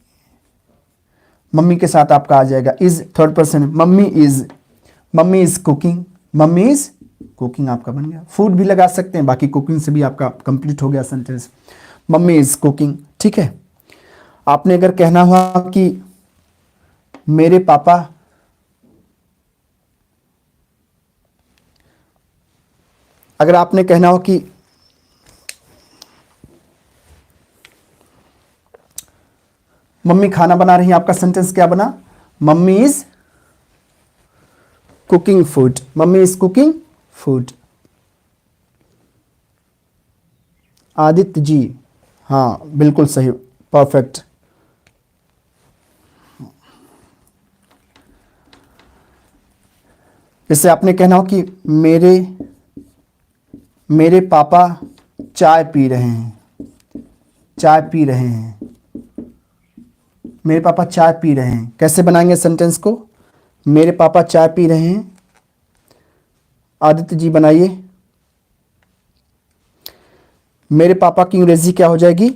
Speaker 1: के साथ आपका आ जाएगा is, third person, mummy is cooking, mummy is cooking आपका बन गया। फूड भी लगा सकते हैं, बाकी कुकिंग से भी आपका कंप्लीट हो गया सेंटेंस, मम्मी इज कुकिंग, ठीक है। आपने अगर कहना हुआ कि मेरे पापा अगर आपने कहना हो कि मम्मी खाना बना रही है, आपका सेंटेंस क्या बना, mummy is cooking food, mummy is cooking food. Aditya ji, हाँ बिल्कुल सही, परफेक्ट। जैसे आपने कहना हो कि मेरे पापा चाय पी रहे हैं, चाय पी रहे हैं, मेरे पापा चाय पी रहे हैं, कैसे बनाएंगे सेंटेंस को, मेरे पापा चाय पी रहे हैं। आदित्य जी बनाइए, मेरे पापा की अंग्रेजी क्या हो जाएगी,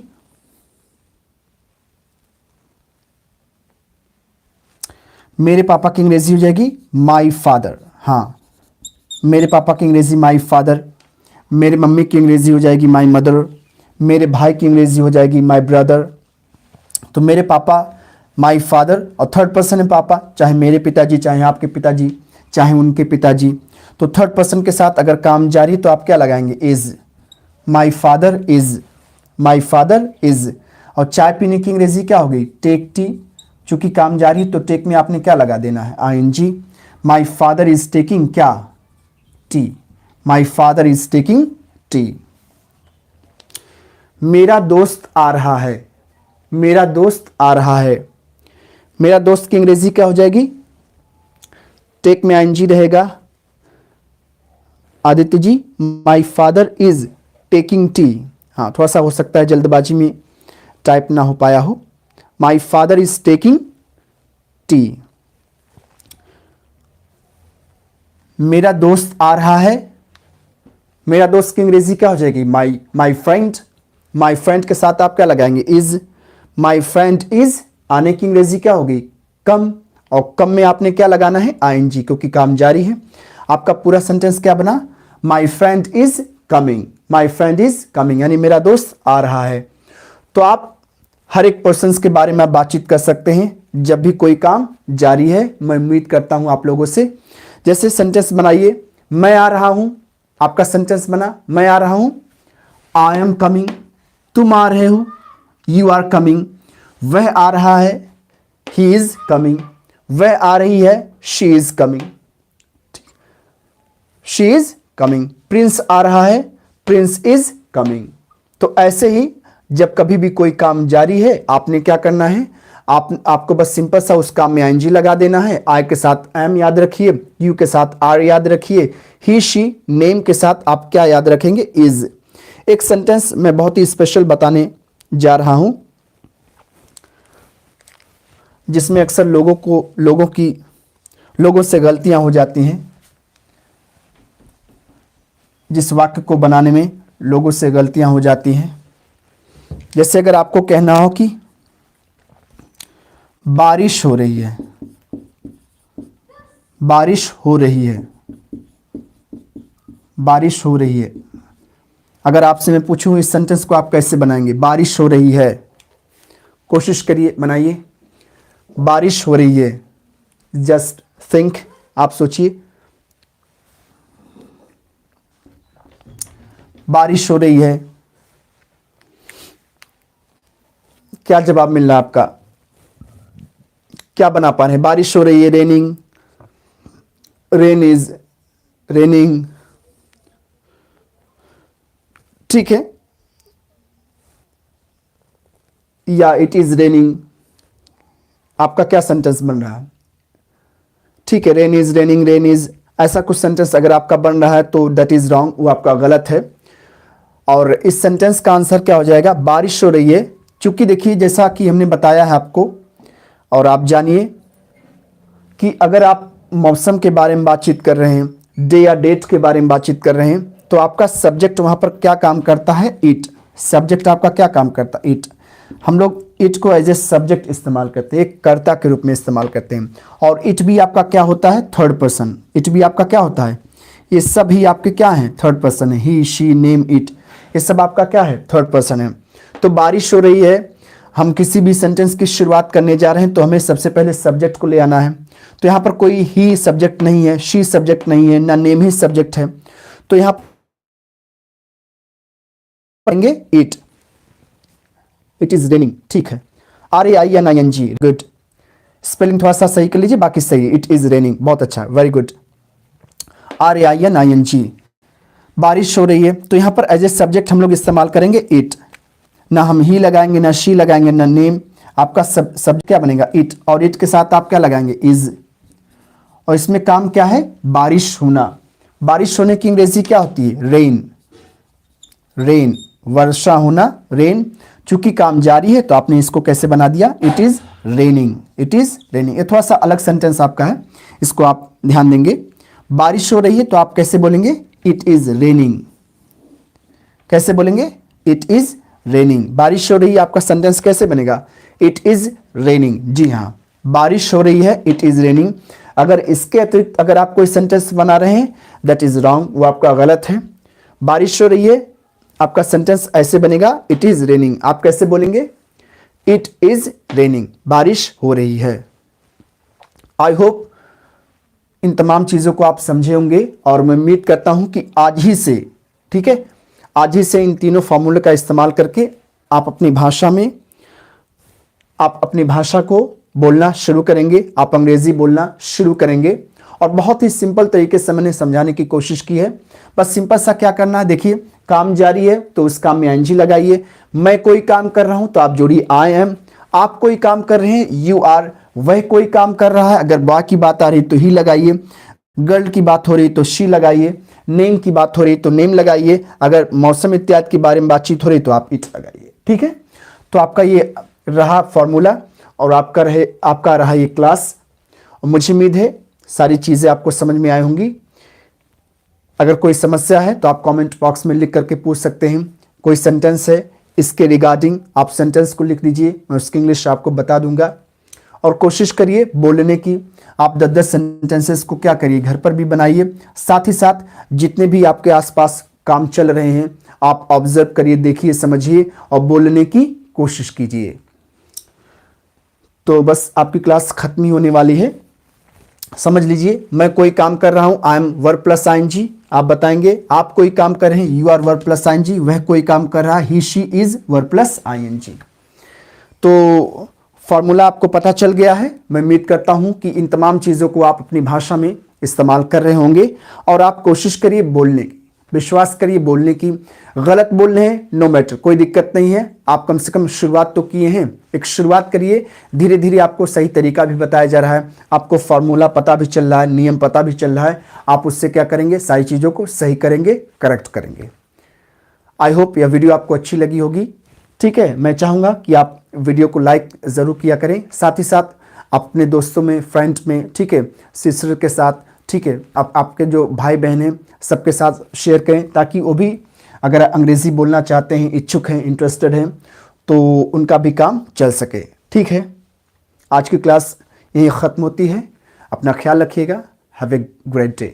Speaker 1: मेरे पापा की अंग्रेजी हो जाएगी माई फादर, हाँ मेरे पापा की अंग्रेजी माई फादर। मेरे मम्मी की अंग्रेजी हो जाएगी माई मदर, मेरे भाई की अंग्रेजी हो जाएगी माई ब्रदर। तो मेरे पापा, माई फादर, और थर्ड पर्सन है पापा, चाहे मेरे पिताजी, चाहे आपके पिताजी, चाहे उनके पिताजी। तो थर्ड पर्सन के साथ अगर काम जारी तो आप क्या लगाएंगे, is, my father is, my father is. और चाय पीने की अंग्रेजी क्या होगी, टेक टी, चूंकि काम जारी तो टेक में आपने क्या लगा देना है, ING. My father is taking क्या, tea, my father is taking tea. मेरा दोस्त आ रहा है, मेरा दोस्त आ रहा है, मेरा दोस्त की अंग्रेजी क्या हो जाएगी, टेक में आईएनजी रहेगा। Aditya ji, my father is taking tea, हाँ थोड़ा सा हो सकता है जल्दबाजी में टाइप ना हो पाया हो, माई फादर इज टेकिंग टी। मेरा दोस्त आ रहा है, मेरा दोस्त की अंग्रेजी क्या हो जाएगी, माई फ्रेंड, माई फ्रेंड के साथ आप क्या लगाएंगे, इज। माई फ्रेंड इज, आने की अंग्रेजी क्या होगी, कम, और कम में आपने क्या लगाना है, आईएनजी, क्योंकि काम जारी है। आपका पूरा सेंटेंस क्या बना, my friend is coming, my friend is coming, यानी मेरा दोस्त आ रहा है। तो आप हर एक पर्सन के बारे में आप बातचीत कर सकते हैं जब भी कोई काम जारी है। मैं उम्मीद करता हूं आप लोगों से। जैसे सेंटेंस बनाइए, मैं आ रहा हूं, आपका सेंटेंस बना, मैं आ रहा हूं, आई एम कमिंग, तुम आ रहे हो, यू आर कमिंग। वह आ रहा है, ही इज कमिंग। वह आ रही है, she is coming. She is coming. Prince आ रहा है, प्रिंस इज कमिंग। तो ऐसे ही जब कभी भी कोई काम जारी है, आपने क्या करना है, आपको बस सिंपल सा उस काम में आईएनजी लगा देना है। आई के साथ एम याद रखिए, यू के साथ आर याद रखिए, ही शी नेम के साथ आप क्या याद रखेंगे, इज। एक सेंटेंस मैं बहुत ही स्पेशल बताने जा रहा हूं, जिसमें अक्सर लोगों से गलतियां हो जाती हैं। जिस वाक्य को बनाने में लोगों से गलतियां हो जाती हैं, जैसे अगर आपको कहना हो कि बारिश हो रही है, बारिश हो रही है, बारिश हो रही है। अगर आपसे मैं पूछूं इस सेंटेंस को आप कैसे बनाएंगे, बारिश हो रही है, कोशिश करिए बनाइए। बारिश हो रही है, जस्ट थिंक, आप सोचिए। बारिश हो रही है, क्या जवाब मिल रहा है आपका, क्या बना पा रहे हैं। बारिश हो रही है, रेनिंग, रेन इज रेनिंग, ठीक है, या इट इज रेनिंग, आपका क्या सेंटेंस बन रहा है। ठीक है, rain is raining, rain is, ऐसा कुछ सेंटेंस अगर आपका बन रहा है तो दैट इज रॉन्ग, वो आपका गलत है। और इस सेंटेंस का आंसर क्या हो जाएगा, बारिश हो रही है। क्योंकि देखिए जैसा कि हमने बताया है आपको, और आप जानिए कि अगर आप मौसम के बारे में बातचीत कर रहे हैं, डे या डेट के बारे में बातचीत कर रहे हैं, तो आपका सब्जेक्ट वहां पर क्या काम करता है, इट। सब्जेक्ट आपका क्या काम करता है, इट। हम लोग इट को एज ए सब्जेक्ट इस्तेमाल करते हैं, एक कर्ता के रूप में इस्तेमाल करते हैं। और इट भी आपका क्या होता है, थर्ड पर्सन। इट भी आपका क्या होता है, ये सब ही आपके क्या है, थर्ड पर्सन है। ही शी नेम इट, ये सब आपका क्या है, थर्ड पर्सन है। तो बारिश हो रही है, हम किसी भी सेंटेंस की शुरुआत करने जा रहे हैं तो हमें सबसे पहले सब्जेक्ट को ले आना है। तो यहाँ पर कोई ही सब्जेक्ट नहीं है, शी सब्जेक्ट नहीं है, ना नेम ही सब्जेक्ट है। तो यहाँ पढ़ेंगे इट, इट इज रेनिंग, ठीक है। RAINING, good. स्पेलिंग थोड़ा सा सही कर लीजिए, बाकी सही है। इट इज रेनिंग, बहुत अच्छा, वेरी गुड। RAINING, बारिश हो रही है, तो यहाँ पर एज ए सब्जेक्ट हम लोग इस्तेमाल करेंगे इट। ना हम ही लगाएंगे, ना शी लगाएंगे, ना नेम। आपका सब क्या बनेगा, इट। और इट के साथ आप क्या लगाएंगे, इज। और इसमें काम क्या है, बारिश होना। बारिश होने की अंग्रेजी क्या होती है, रेन। रेन, वर्षा होना, रेन। चूंकि काम जारी है तो आपने इसको कैसे बना दिया, it is raining, it is raining. ये थोड़ा सा अलग सेंटेंस आपका है, इसको आप ध्यान देंगे। बारिश हो रही है तो आप कैसे बोलेंगे, इट इज रेनिंग। कैसे बोलेंगे, इट इज रेनिंग। बारिश हो रही है, आपका सेंटेंस कैसे बनेगा, इट इज रेनिंग। जी हाँ, बारिश हो रही है, इट इज रेनिंग। अगर इसके अतिरिक्त अगर आप कोई सेंटेंस बना रहे हैं, दैट इज रॉन्ग, वो आपका गलत है। बारिश हो रही है, आपका सेंटेंस ऐसे बनेगा, इट इज रेनिंग। आप कैसे बोलेंगे, इट इज रेनिंग, बारिश हो रही है। आई होप इन तमाम चीजों को आप समझे होंगे, और मैं उम्मीद करता हूं कि आज ही से, ठीक है, आज ही से इन तीनों फॉर्मूले का इस्तेमाल करके आप अपनी भाषा में, आप अपनी भाषा को बोलना शुरू करेंगे, आप अंग्रेजी बोलना शुरू करेंगे। और बहुत ही सिंपल तरीके से मैंने समझाने की कोशिश की है। बस सिंपल सा क्या करना है, देखिए काम जारी है तो उस काम में ING लगाइए। मैं कोई काम कर रहा हूं तो आप जोड़िए आई एम। आप कोई काम कर रहे हैं, यू आर। वह कोई काम कर रहा है, अगर बॉय की बात आ रही तो ही लगाइए, गर्ल की बात हो रही तो शी लगाइए, नेम की बात हो रही तो नेम लगाइए, अगर मौसम इत्यादि के बारे में बातचीत हो रही तो आप इट लगाइए, ठीक है। तो आपका ये रहा फॉर्मूला, और आपका रहा ये क्लास। और मुझे उम्मीद है सारी चीजें आपको समझ में आई होंगी। अगर कोई समस्या है तो आप कमेंट बॉक्स में लिख करके पूछ सकते हैं। कोई सेंटेंस है इसके रिगार्डिंग, आप सेंटेंस को लिख दीजिए, मैं उसकी इंग्लिश आपको बता दूंगा। और कोशिश करिए बोलने की। आप 10-10 सेंटेंसेस को क्या करिए, घर पर भी बनाइए। साथ ही साथ जितने भी आपके आसपास काम चल रहे हैं, आप ऑब्जर्व करिए, देखिए, समझिए और बोलने की कोशिश कीजिए। तो बस आपकी क्लास खत्म ही होने वाली है। समझ लीजिए, मैं कोई काम कर रहा हूं, I am verb plus ING। आप बताएंगे, आप कोई काम कर रहे हैं, you are verb plus ING। वह कोई काम कर रहा है, he she is verb plus ING। तो फॉर्मूला आपको पता चल गया है। मैं उम्मीद करता हूं कि इन तमाम चीज़ों को आप अपनी भाषा में इस्तेमाल कर रहे होंगे और आप कोशिश करिए बोलने की, विश्वास करिए बोलने की। गलत बोल रहे हैं, नो मैटर, कोई दिक्कत नहीं है। आप कम से कम शुरुआत तो किए हैं, एक शुरुआत करिए। धीरे धीरे आपको सही तरीका भी बताया जा रहा है, आपको फार्मूला पता भी चल रहा है, नियम पता भी चल रहा है। आप उससे क्या करेंगे, सारी चीज़ों को सही करेंगे, करेक्ट करेंगे। आई होप यह वीडियो आपको अच्छी लगी होगी। ठीक है, मैं चाहूँगा कि आप वीडियो को लाइक ज़रूर किया करें, साथ ही साथ अपने दोस्तों में, फ्रेंड्स में, ठीक है, सिस्टर के साथ, ठीक है, आपके जो भाई बहन हैं सबके साथ शेयर करें, ताकि वो भी अगर अंग्रेज़ी बोलना चाहते हैं, इच्छुक हैं, इंटरेस्टेड हैं, तो उनका भी काम चल सके। ठीक है, आज की क्लास यहीं ख़त्म होती है। अपना ख्याल रखिएगा। Have a great day.